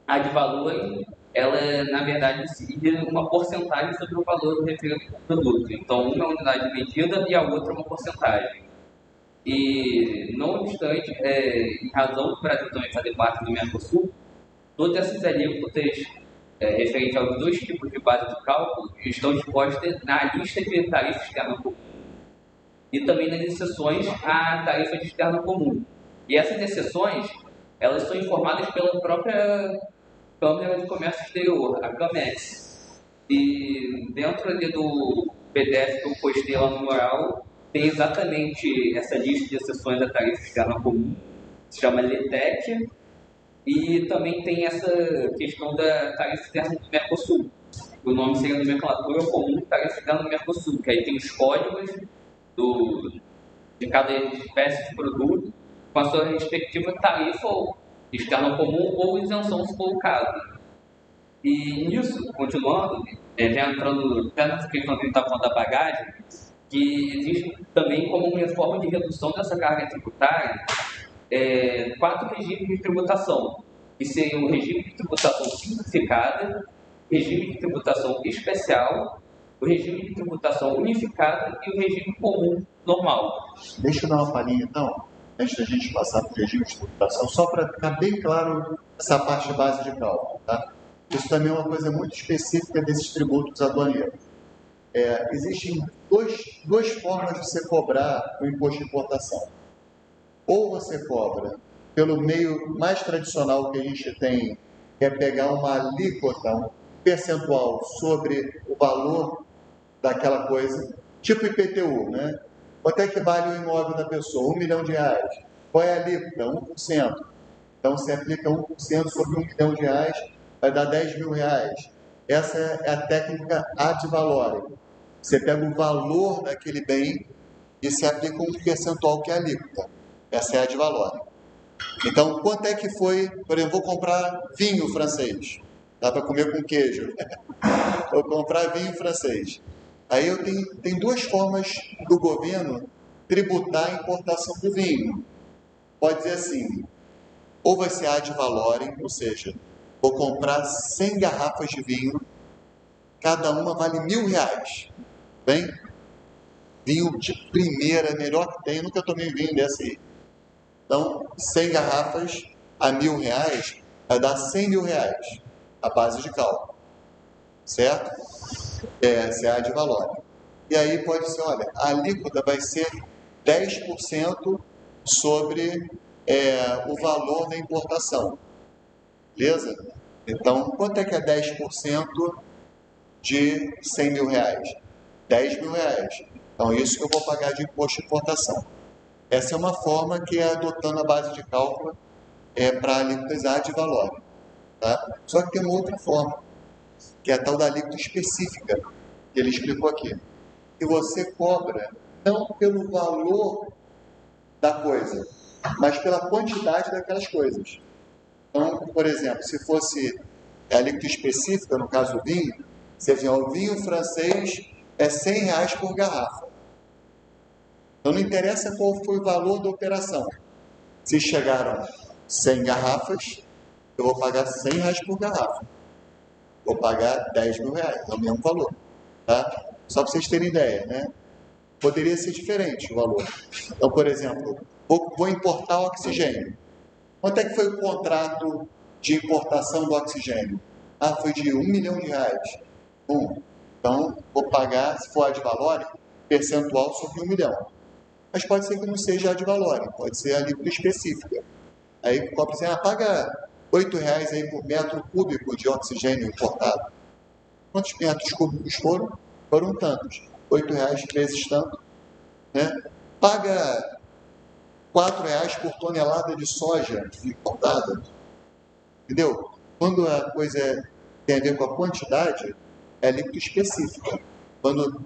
ad valorem, ela, na verdade, incide uma porcentagem sobre o valor do referente do produto. Então, uma é uma unidade de medida e a outra é uma porcentagem. E, não obstante, em razão do Brasil também fazer parte do Mercosul, todas essas alíquotas referentes aos dois tipos de base de cálculo estão dispostas na lista de tarifa externa comum e também nas exceções à tarifa de externa comum. E essas exceções, elas são informadas pela própria Câmara de Comércio Exterior, a CAMEX. E dentro ali do PDF que eu postei lá no mural, tem exatamente essa lista de exceções da tarifa externa comum, se chama LETEC, e também tem essa questão da tarifa externa do Mercosul. o nome seria nomenclatura comum tarificada no Mercosul, que aí tem os códigos de cada espécie de produto com a sua respectiva tarifa ou externa comum ou isenção, se for o caso. E nisso, continuando, já entrando até nessa questão que a gente está falando da bagagem, que existe também como uma forma de redução dessa carga tributária 4 regimes de tributação, que seriam o regime de tributação simplificada, regime de tributação especial, o regime de tributação unificada e o regime comum normal.
Deixa eu dar uma palhinha, então, antes da gente passar para o regime de tributação, só para ficar bem claro essa parte de base de cálculo, tá? Isso também é uma coisa muito específica desses tributos aduaneiros. Existem duas formas de você cobrar o imposto de importação. Ou você cobra pelo meio mais tradicional que a gente tem, que é pegar uma alíquota, um percentual sobre o valor daquela coisa, tipo IPTU, né? Quanto é que vale o imóvel da pessoa? R$1 milhão. Qual é a alíquota? 1%. Então, você aplica 1% sobre R$1 milhão, vai dar R$10.000. Essa é a técnica ad valorem. Você pega o valor daquele bem e se aplica um percentual que é a alíquota. Essa é a ad valorem. Então, quanto é que foi? Por exemplo, vou comprar vinho francês. Dá para comer com queijo. Vou comprar vinho francês. Aí eu tenho duas formas do governo tributar a importação do vinho. Pode dizer assim, ou vai ser ad valorem, ou seja, vou comprar 100 garrafas de vinho, cada uma vale R$1.000. Bem? Vinho de primeira, melhor que tem, nunca tomei vinho desse aí. Então, 100 garrafas a R$1.000 vai dar R$100.000, a base de cálculo. Certo? Essa é a ad valorem. E aí pode ser, olha, a alíquota vai ser 10% sobre o valor da importação. Beleza? Então, quanto é que é 10% de R$100.000? R$10.000. Então, isso que eu vou pagar de imposto de importação. Essa é uma forma que é adotando a base de cálculo para alíquotas ad valorem. Tá? Só que tem uma outra forma, que é a tal da alíquota específica, que ele explicou aqui. Que você cobra não pelo valor da coisa, mas pela quantidade daquelas coisas. Então, por exemplo, se fosse a alíquota específica, no caso do vinho, você vê, o vinho francês é R$100 por garrafa. Então, não interessa qual foi o valor da operação. Se chegaram 100 garrafas, eu vou pagar R$100 por garrafa. Vou pagar R$10.000, é o mesmo valor. Tá? Só para vocês terem ideia, né? Poderia ser diferente o valor. Então, por exemplo, vou importar oxigênio. Quanto é que foi o contrato de importação do oxigênio? Foi de R$1 milhão. Então, vou pagar, se for ad valorem, percentual sobre 1 milhão. Mas pode ser que não seja ad valorem, pode ser alíquota específica. Aí o copo diz, paga R$8 aí por metro cúbico de oxigênio importado. Quantos metros cúbicos foram? Foram tantos. R$8 vezes tanto. Né? Paga R$4 por tonelada de soja importada. Entendeu? Quando a coisa tem a ver com a quantidade, é alíquota específica. Quando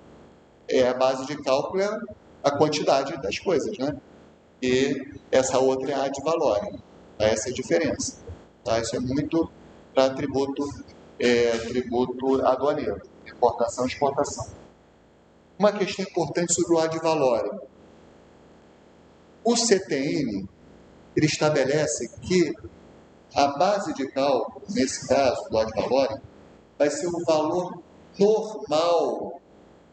a base de cálculo é a quantidade das coisas, né? E essa outra é a ad valorem. Tá? Essa é a diferença. Tá? Isso é muito para tributo aduaneiro, importação e exportação. Uma questão importante sobre o ad valorem. O CTN, ele estabelece que a base de cálculo, nesse caso do ad valorem, vai ser o valor normal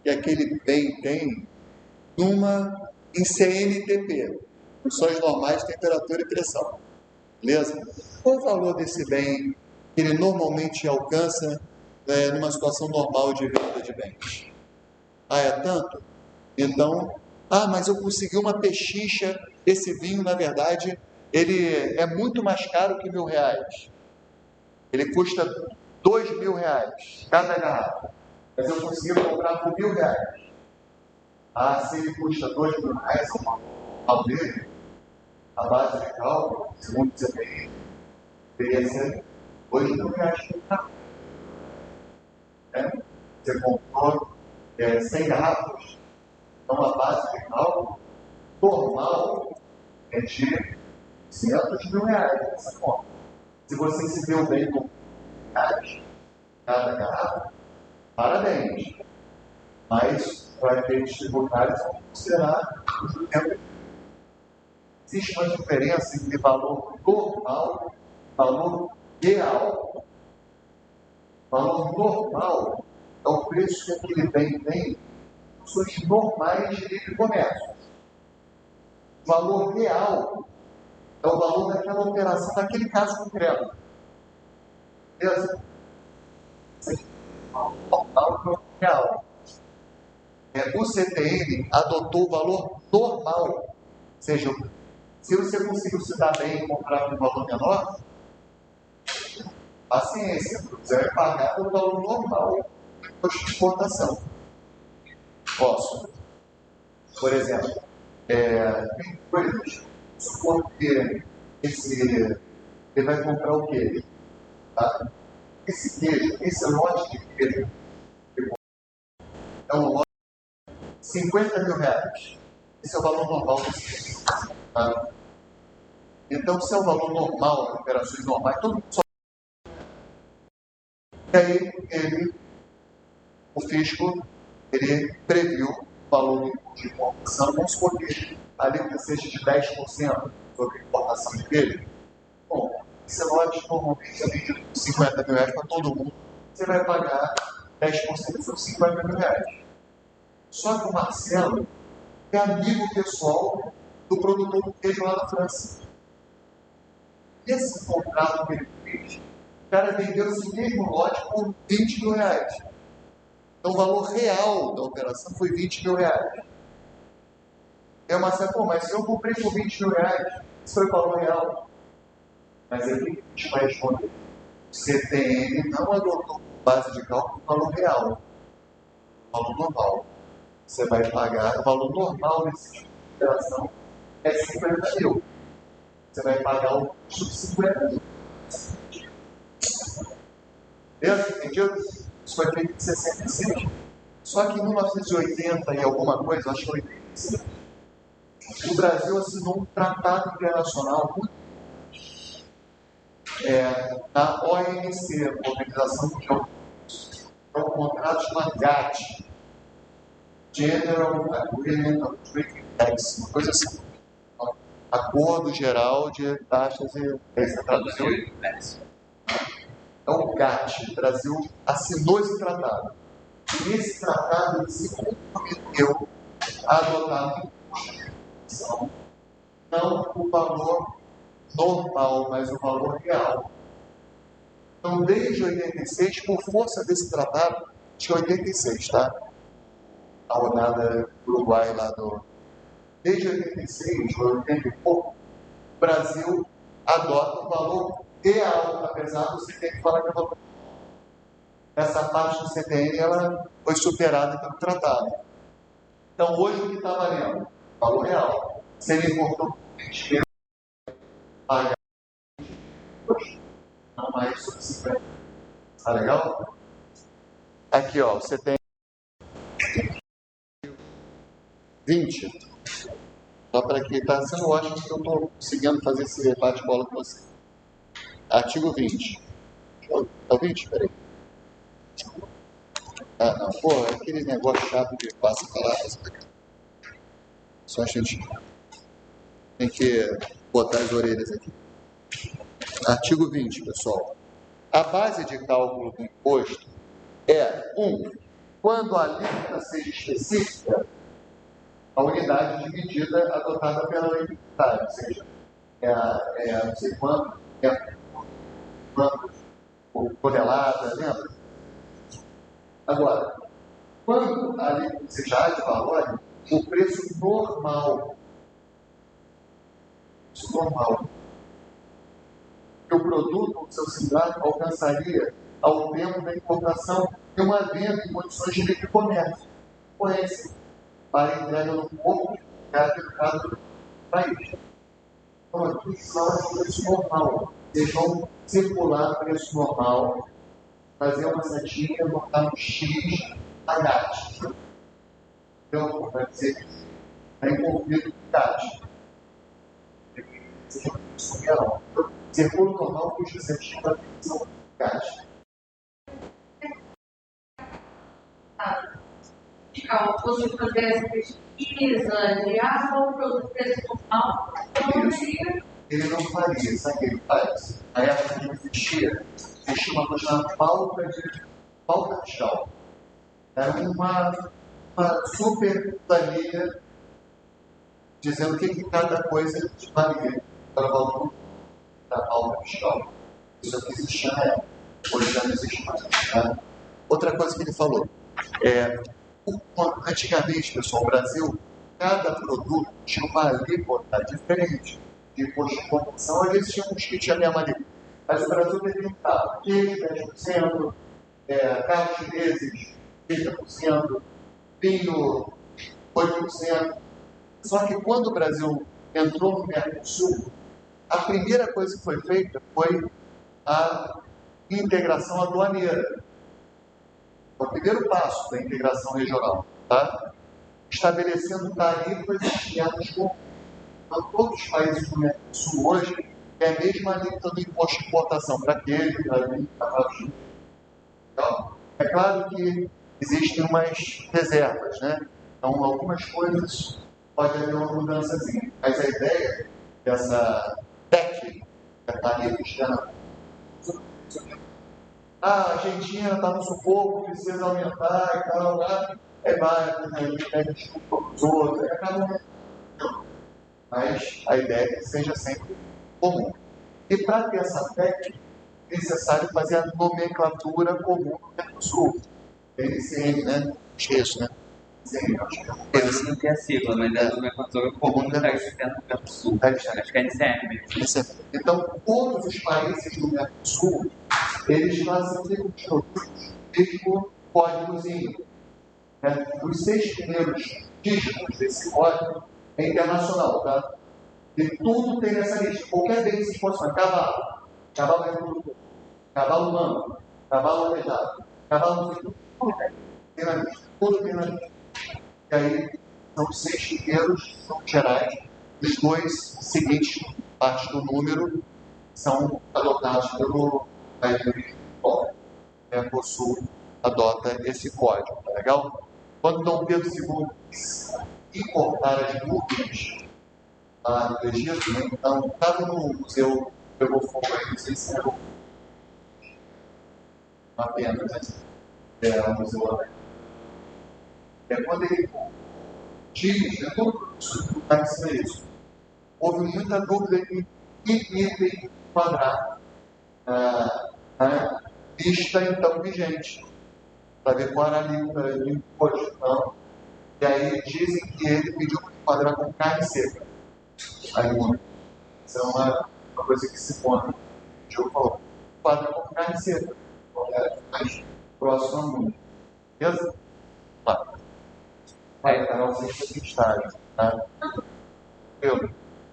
que aquele bem tem em CNTP, condições normais de temperatura e pressão. Beleza? Qual o valor desse bem que ele normalmente alcança numa situação normal de venda de bens? É tanto? Então, mas eu consegui uma pechincha, esse vinho, na verdade, ele é muito mais caro que R$1.000. Ele custa R$2.000 cada garrafa. Mas eu consegui comprar por R$1.000. Se ele custa R$2.000, talvez a base de cálculo, segundo você tem, deveria ser R$2.000 por garrafa. Você comprou 100 garrafas, então a base de cálculo normal é de 200 mil reais essa conta. Se você se deu bem com reais cada garrafa, parabéns. Mas para efeitos tributários vão considerar o tempo. Existe uma diferença entre valor normal e valor real. Valor normal é o preço que aquele bem tem em suas normais de livre comércio. Valor real é o valor daquela operação, daquele caso concreto. Beleza? Normal e real. O CTN adotou o valor normal. Ou seja, se você conseguiu se dar bem e comprar por um valor menor, paciência, você vai pagar pelo valor normal de exportação. Posso. Por exemplo, tem coisas, supor que ele vai comprar o queijo. Tá? Esse queijo, esse lote de queijo, é um lote de 50 mil reais. Esse é o valor normal desse queijo. Tá? Então, se é o valor normal, operações normais, todo mundo só. E aí, o fisco, ele previu o valor de importação, vamos supor que a alíquota seja de 10% sobre a importação de queijo. Bom, esse lote normalmente é vendido por 50 mil reais para todo mundo. Você vai pagar 10% sobre 50 mil reais. Só que o Marcelo é amigo pessoal do produtor do queijo lá na França. Esse contrato que ele fez, o cara vendeu esse mesmo lote por 20 mil reais. Então o valor real da operação foi 20 mil reais. E o Marcelo, pô, mas se eu comprei por 20 mil reais, isso foi o valor real. Mas aí o que a gente vai responder? O CTN não adotou base de cálculo o valor real, o valor normal. Você vai pagar, o valor normal desse tipo de operação é 50 mil. Você vai pagar o custo de 50 mil. Beleza? Entendido? Isso foi feito em 66. Só que em 1980 e alguma coisa, acho que 86, o Brasil assinou um tratado internacional da OMC, Organização Mundial. É um contrato chamado GATT, General Agreement on Trade Tax, uma coisa assim. Acordo Geral de Taxas e Traduziu. É o GATT. O Brasil assinou esse tratado. E nesse tratado ele se comprometeu a adotar não o valor normal, mas o valor real. Então, desde 86, por força desse tratado, de 86, tá? A rodada do Uruguai lá do. Desde 86, ou 80 e pouco, o Brasil adota o valor real, apesar do CTN falar que é valor. Essa parte do CTN ela foi superada pelo tratado. Então, hoje o que está valendo? Valor real. Se ele importou 20 mil, paga não mais sobre 50. Tá legal? Aqui, ó, você tem 20. Só para que está sendo ótimo que eu estou conseguindo fazer esse bate-bola com você. Artigo 20. É o 20? Peraí. Ah, não. Pô, é aquele negócio chato que passa palavras. Só a gente tem que botar as orelhas aqui. Artigo 20, pessoal. A base de cálculo do imposto é 1. Quando a alíquota seja específica, a unidade de medida adotada pela lei tributária, ou seja, não sei quanto, por tonelada, lembra? Agora, quando a alíquota seja de valor, o preço normal, que o produto ou seu sindicato alcançaria ao tempo da importação de uma venda em condições de livre comércio, concorrência, para entrega no porto mercado do país. Então, aqui são preço normal. Eles vão circular preço normal fazer uma setinha e botar um X AGAT. Então, vai dizer que está envolvido com GAT. Circulo normal cuja setinha da definição GAT.
Você fazer essa pesquisa de o produto preço total,
ele não faria, sabe o que ele faz? Na época que existia uma coisa chamada pauta fiscal. Era uma super planilha dizendo o que cada coisa valia para o valor da pauta fiscal. Isso aqui existia na época, hoje já não existe mais. Tá? Outra coisa que ele falou antigamente, pessoal, no Brasil, cada produto tinha uma alíquota diferente de imposto de importação. Às vezes tinha uns que tinha a mesma alíquota, mas o Brasil delimitava queijo 10%, carros chineses 30%, vinho 8%. Só que quando o Brasil entrou no Mercosul, a primeira coisa que foi feita foi a integração aduaneira. O primeiro passo da integração regional, tá? Estabelecendo tarifas e termos comuns. Então, todos os países do Mercosul hoje têm a mesma alíquota do imposto de importação para queijo, para vinho, para vinho. Então, é claro que existem umas reservas, né? Então, algumas coisas pode haver uma mudançazinha, mas a ideia dessa TEC, a tarifa externa, a Argentina está no sufoco, precisa aumentar e tal, né? Vai, a gente pede desculpa para os outros, acaba. Mas a ideia é que seja sempre comum. E para ter essa técnica, é necessário fazer a nomenclatura comum do Mercosul. NCM, né? Esqueço, né?
Eu não tenho a sigla, mas é a nomenclatura comum do Mercosul. Acho que é NCM mesmo.
Então, todos os países do Mercosul, eles fazem os produtos mesmo códigozinho. Né? Os 6 primeiros dígitos desse código é internacional, tá? E tudo tem nessa lista. Qualquer bem que se possa falar, cavalo reprodutor, cavalo humano, cavalo alejado, cavalo não sei tudo tem na lista. Tudo tem na lista. E aí, são os 6 primeiros, são gerais. Os 2 seguintes, partes do número, são adotados pelo país do Mercosul, adota esse código, tá legal? Quando Dom Pedro II importar as nuvens lá no Egito, né? Então, estava no museu, pegou fogo aí, não sei se era uma pena, né? Era um museu lá. Quando ele diz, todo mundo está ensinando isso. Houve muita dúvida em que item enquadrar na lista então vigente, para ver qual era a língua de imposto. Então, e aí dizem que ele pediu para enquadrar com carne seca. Aí, isso é uma coisa que se põe. Eu falo, enquadrar com carne seca. É mais próximo ao mundo. Beleza? Tá. Vai, Carol, você tem estágio, tá?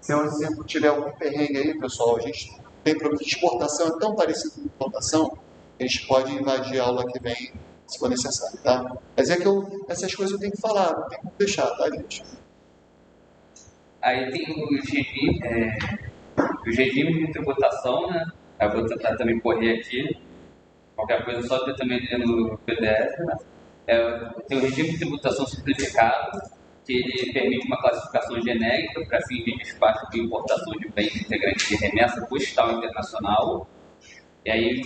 Se eu tiver algum perrengue aí, pessoal, a gente tem problema de exportação, é tão parecido com importação, a gente pode invadir a aula que vem, se for necessário, tá? Mas é que essas coisas eu tenho que falar, não tem como deixar, tá, gente?
Aí tem os regimes de tributação, né? Eu vou tentar também correr aqui. Qualquer coisa só ter também no PDF, né? Tem o regime de tributação simplificado, que ele permite uma classificação genérica para fins de despacho de importação de bens integrantes de remessa postal internacional. E aí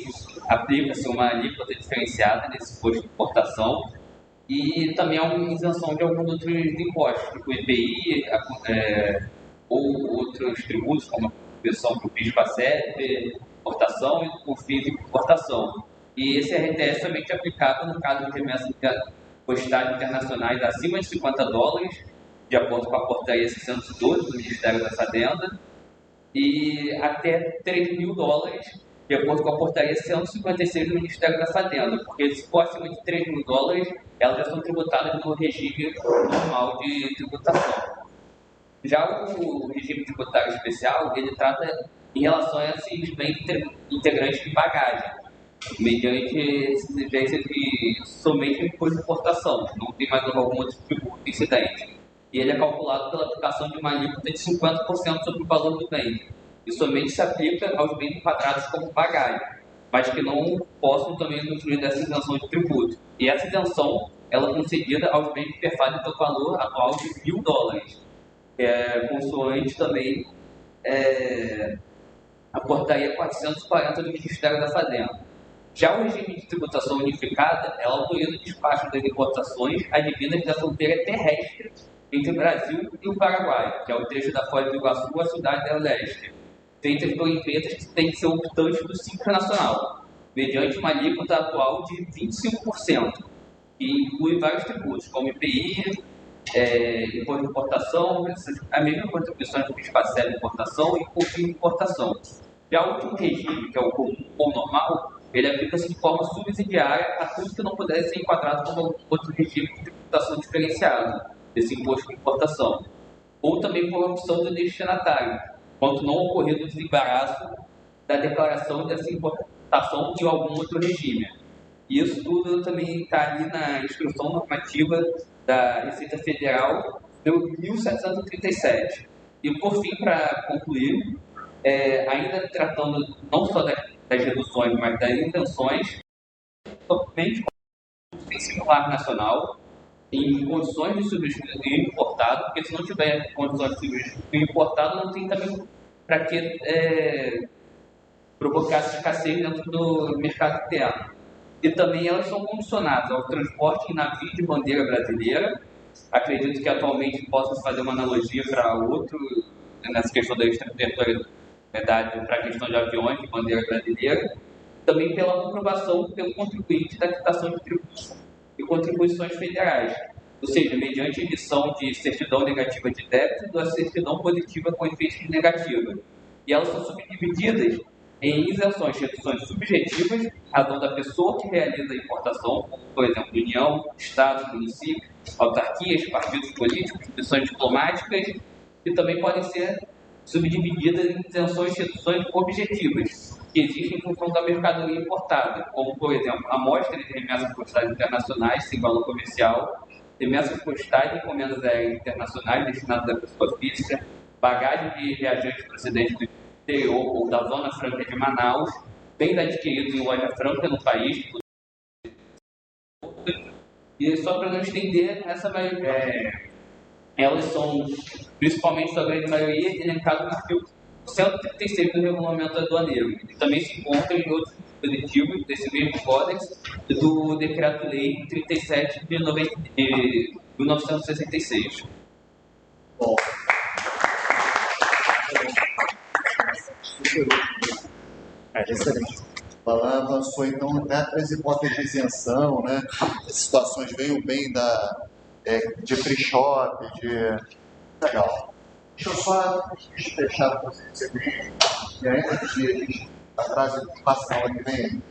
aplica-se uma alíquota diferenciada nesse imposto de importação e também há uma isenção de alguns outros impostos, tipo o IPI ou outros tributos, como a contribuição para o PIS/PASEP, importação e o FII de importação. E esse RTS também é aplicado no caso de remessas postais internacionais acima de $50, de acordo com a portaria 612 do Ministério da Fazenda, e até $3.000, de acordo com a portaria 156 do Ministério da Fazenda, porque se for acima de $3.000, elas já são tributadas no regime normal de tributação. Já o regime tributário especial, ele trata em relação a esses bens integrantes de bagagem. mediante essa exigência de somente imposto de importação, não tem mais algum outro tributo incidente. E ele é calculado pela aplicação de uma alíquota de 50% sobre o valor do bem, e somente se aplica aos bens enquadrados como bagagem, mas que não possam também usufruir dessa isenção de tributo. E essa isenção ela é concedida aos bens que perfazem pelo valor atual de $1.000, consoante também a portaria 440 do Ministério da Fazenda. Já o regime de tributação unificada, ela autoriza o despacho das importações advindas da fronteira terrestre entre o Brasil e o Paraguai, que é o trecho da Foz do Iguaçu à Cidade del Leste, feitas por empresas que têm que ser optantes do Simples Nacional, mediante uma alíquota atual de 25%, que inclui vários tributos, como IPI, imposto de importação, a mesma contribuição que FIS-PASEB de importação e COFINS de importação. Já o último regime, que é o comum ou normal, ele aplica-se de forma subsidiária a tudo que não pudesse ser enquadrado como outro regime de tributação diferenciado desse imposto de importação, ou também por opção do destinatário, quanto não ocorrer o desembaraço da declaração dessa importação de algum outro regime. E isso tudo também está ali na Instrução Normativa da Receita Federal, do 1737. E, por fim, para concluir, ainda tratando não só das reduções, mas das isenções, somente tem singular nacional, em condições de substituir importado, porque se não tiver condições de substituir importado, não tem também para que provocar essa escassez dentro do mercado interno. E também elas são condicionadas ao transporte em navios de bandeira brasileira. Acredito que atualmente possa fazer uma analogia para outro, nessa questão da extraterritorialidade, para a questão de aviões de bandeira brasileira. Também pela comprovação pelo contribuinte da quitação de tributos e contribuições federais, ou seja, mediante emissão de certidão negativa de débito ou da certidão positiva com efeito negativo. E elas são subdivididas em isenções, reduções subjetivas, razão da pessoa que realiza a importação, como, por exemplo, União, Estados, municípios, autarquias, partidos políticos, instituições diplomáticas, e também podem ser subdivididas em isenções e reduções objetivas, que existem em função da mercadoria importada, como, por exemplo, amostras de remessas postais internacionais sem valor comercial, remessas postais de encomendas aéreas internacionais destinadas à pessoa física, bagagem de viajantes procedentes do exterior ou da Zona Franca de Manaus, bens adquiridos em loja franca no país. E só para não estender, elas são, principalmente sua grande maioria, elencadas no artigo 136 do Regulamento Aduaneiro, e também se encontra em outros dispositivos desse mesmo códex do Decreto-Lei 37 de 1966.
Bom. Excelente. Ela avançou então até para as hipóteses de isenção, né? As situações veio bem de free shop, Legal. Deixa eu só fechar para vocês verem, e ainda que a gente atrás de passar a que vem,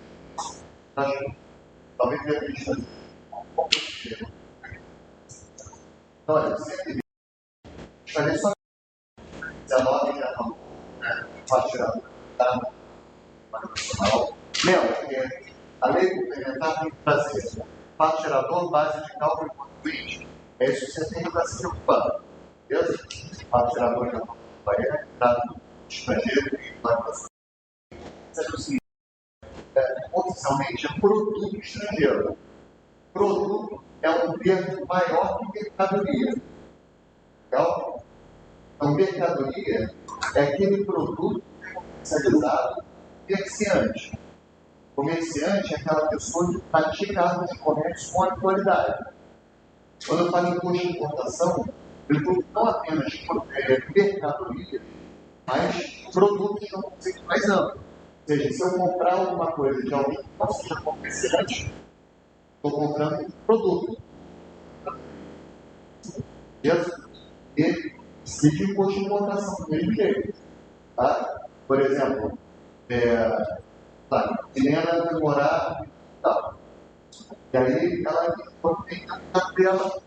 talvez tenha visto um pouco de tempo. Então, olha, sempre fazer só 19 já não, né? Tirando, tá? Lembra que a lei complementar tem que trazer fato gerador, base de cálculo e contribuinte. É isso que você tem para se preocupar. Beleza? Fato gerador já não vai entrar no estrangeiro e vai passar. Sendo o seguinte, oficialmente é produto estrangeiro. Produto é um termo maior que mercadoria. Legal? Então, mercadoria é aquele produto comercializado comerciante. Comerciante é aquela pessoa que pratica atos de comércio com autoridade. Quando eu falo em imposto de importação, eu estou não apenas mercadoria, mas produtos de um conceito mais amplo. Ou seja, se eu comprar alguma coisa de alguém que não seja comerciante, estou comprando um produto. Beleza? E se de imposto de importação do mesmo jeito. Tá? Por exemplo, Helena vai morar e tal. E aí ela tem a dela,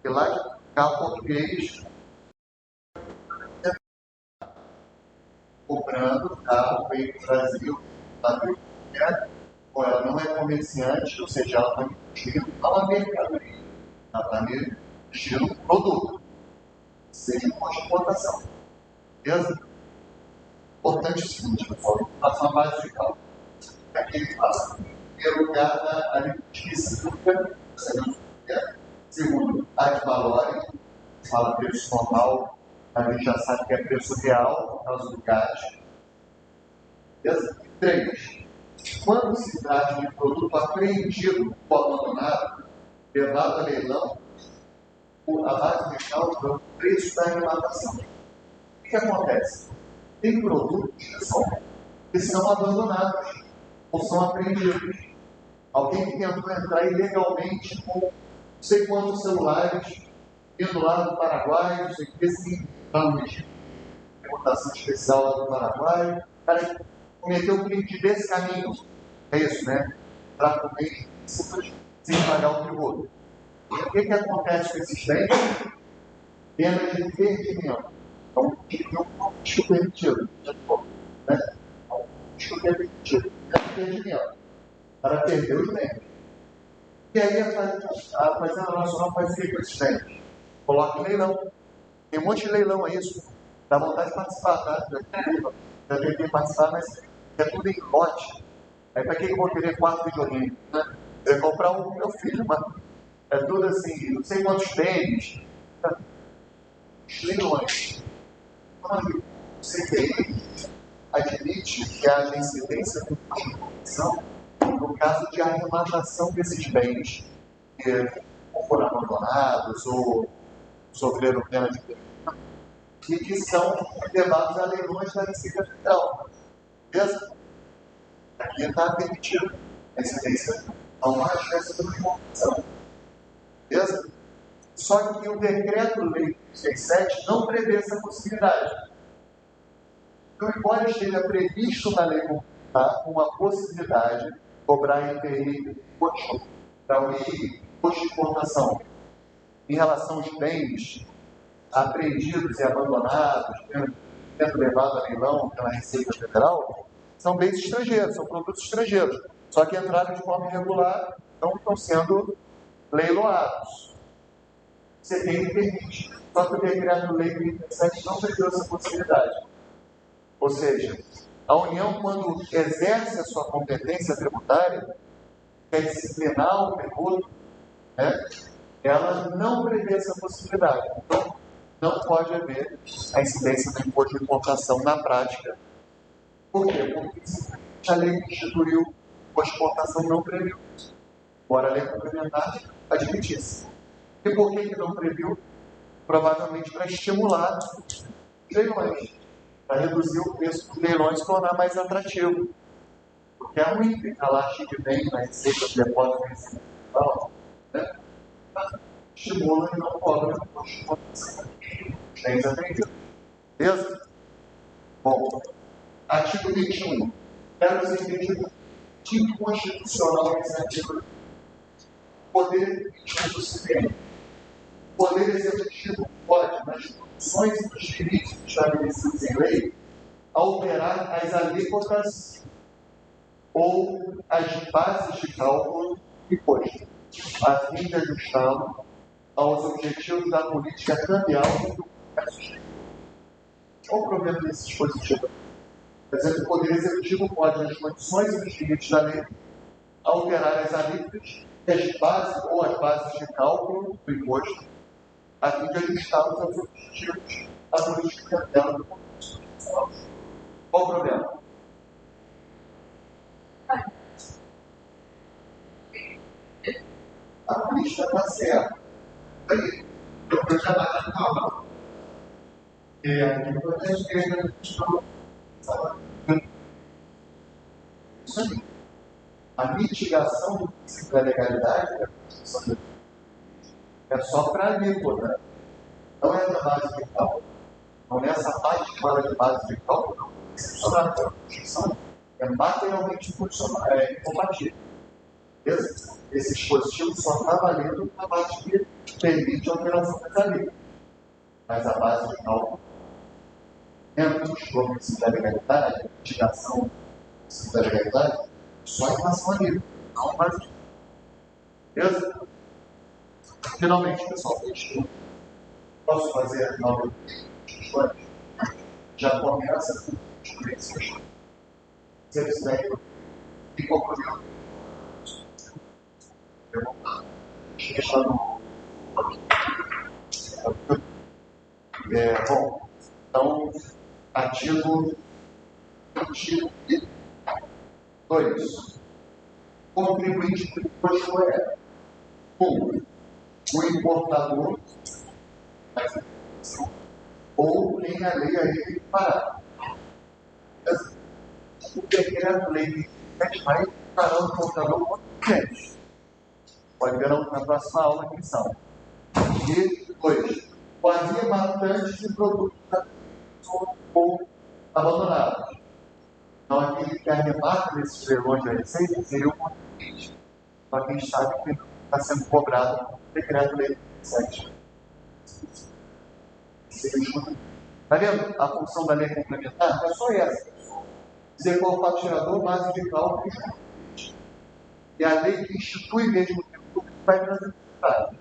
e lá de carro português, comprando carro, veio para o Brasil, ou ela não é comerciante, ou seja, ela está investindo a uma mercadoria, ela está investindo um produto, seja uma exportação. Beleza? Importante o seguinte, pessoal, faça uma base de cálculo. Aqui ele fala, em primeiro lugar, a alimentícia, segundo, a de valores, fala preço normal, a gente já sabe que é preço real, por causa do gás. Beleza? 3. Quando se trata de produto apreendido ou abandonado, levado a leilão, a base de cálculo é o preço da arrematação. O que acontece? Tem produtos que são abandonados ou são apreendidos. Alguém que tentou entrar ilegalmente com não sei quantos celulares, indo lá do Paraguai, não sei o que, sim, reputação especial lá do Paraguai, o cara cometeu um crime desse caminho. É isso, né? Para comer sem pagar o tributo. O que acontece com esses bens? Pena de perdimento. Então, não risco permitido. Né? Risco permitido. É perdimento. Para perder os bens. E aí a Fazenda Nacional faz o que com esses bens? Coloca em leilão. Tem um monte de leilão aí, isso. Dá vontade de participar, tá? Já tentei participar, mas é tudo em lote. Aí para que eu vou querer 4 videogames? Né? Eu ia comprar um pro meu filho, mas é tudo assim, não sei quantos tênis. Os leilões. Quando o CPI admite que haja incidência de corrupção no caso de arrematação desses bens que foram abandonados ou sofreram pena de perdão e que são levados a leilões da Receita Federal. Beleza? Aqui está permitido a incidência a uma agência de corrupção. Beleza? Só que o decreto-lei 67 não prevê essa possibilidade. Então, embora esteja previsto na lei complementar uma possibilidade de cobrar IPI para o imposto de importação em relação aos bens apreendidos e abandonados, tendo levado a leilão pela Receita Federal, são bens estrangeiros, são produtos estrangeiros, só que entraram de forma irregular, então estão sendo leiloados. Você tem que permitir, só que o decreto-lei 37 não prevê essa possibilidade. Ou seja, a União, quando exerce a sua competência tributária, que é disciplinar o tributo, né, ela não prevê essa possibilidade. Então, não pode haver a incidência do imposto de importação na prática. Por quê? Porque a lei que instituiu o imposto de importação não previu. Embora a lei complementar admitisse. E por que não previu? Provavelmente para estimular os leilões, para reduzir o preço dos leilões e tornar mais atrativo. Porque é ruim ficar lá cheio de bem na receita, de depósito, né? Estimula e não cobra o imposto de importação. Bens apreendidos. Beleza? Bom, artigo 21. Quero ser entendido tipo constitucional nesse artigo. Poder executivo do CPM. O Poder Executivo pode, nas condições e nos limites estabelecidos em lei, alterar as alíquotas ou as bases de cálculo do imposto, a fim de ajustá-lo aos objetivos da política cambial e do comércio exterior. Qual o problema desse dispositivo? Quer dizer, o Poder Executivo pode, nas condições e nos limites da lei, alterar as alíquotas e as bases ou as bases de cálculo do imposto, a fim de ajustá-los aos objetivos da política cambial e do comércio exterior. Qual o problema? A política está certa.
Eu já bati palma. E a importante é que a gente não.
Isso aí. A mitigação do princípio da legalidade da Constituição é só para a alíquota. Não é da base de cálculo. Não é essa parte que fala de base de cálculo, não. Isso é a Constituição. É materialmente incompatível. Beleza? Esse dispositivo só está valendo na parte que permite a alteração das alíquotas. Mas a base de cálculo, dentro dos princípios da legalidade, a mitigação do princípio da legalidade, Só em relação a livro, não mais. Beleza? Finalmente, pessoal, posso fazer novas questões? Já começa com experiências. Se eles têm, e conclusão. Está no. Bom, então, ativo e 2. Contribuinte imposto é 1. O importador ou quem alheia a ele parar. O decreto-lei vai parar o importador com cliente. Pode ver na próxima aula quem são. E 2. O arrematante de produtos ou abandonados. Então, aquele que arremata nesses leilões da Receita seria o contribuinte. Só que a gente sabe que está sendo cobrado no decreto-lei 7. Está vendo? A função da lei complementar é só essa. Dizer qual é o fato gerador, base de cálculo e a lei que institui mesmo o tributo vai trazer dificuldade.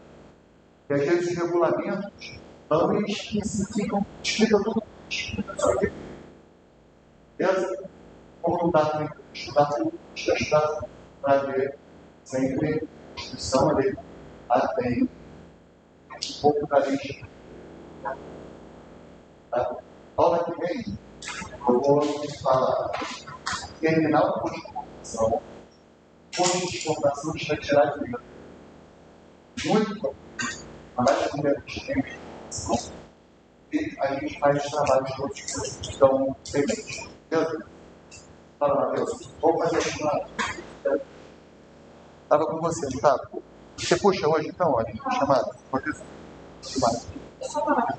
E às vezes os regulamentos não especificam, explicam tudo. Beleza? Como não dá para estudar tudo, estudar para ver sempre a instituição, a lei tem um pouco da lei. Tá? Aula que vem, eu vou falar terminal de exportação. Ponto de exportação está tirado de muito bom. Mas e a gente faz os trabalhos todos que estão pendentes. Beleza? Fala, Matheus. Vamos fazer uma. Estava com você, não estava? Você puxa hoje, então, olha, chamada. Pode ser.
Só falar.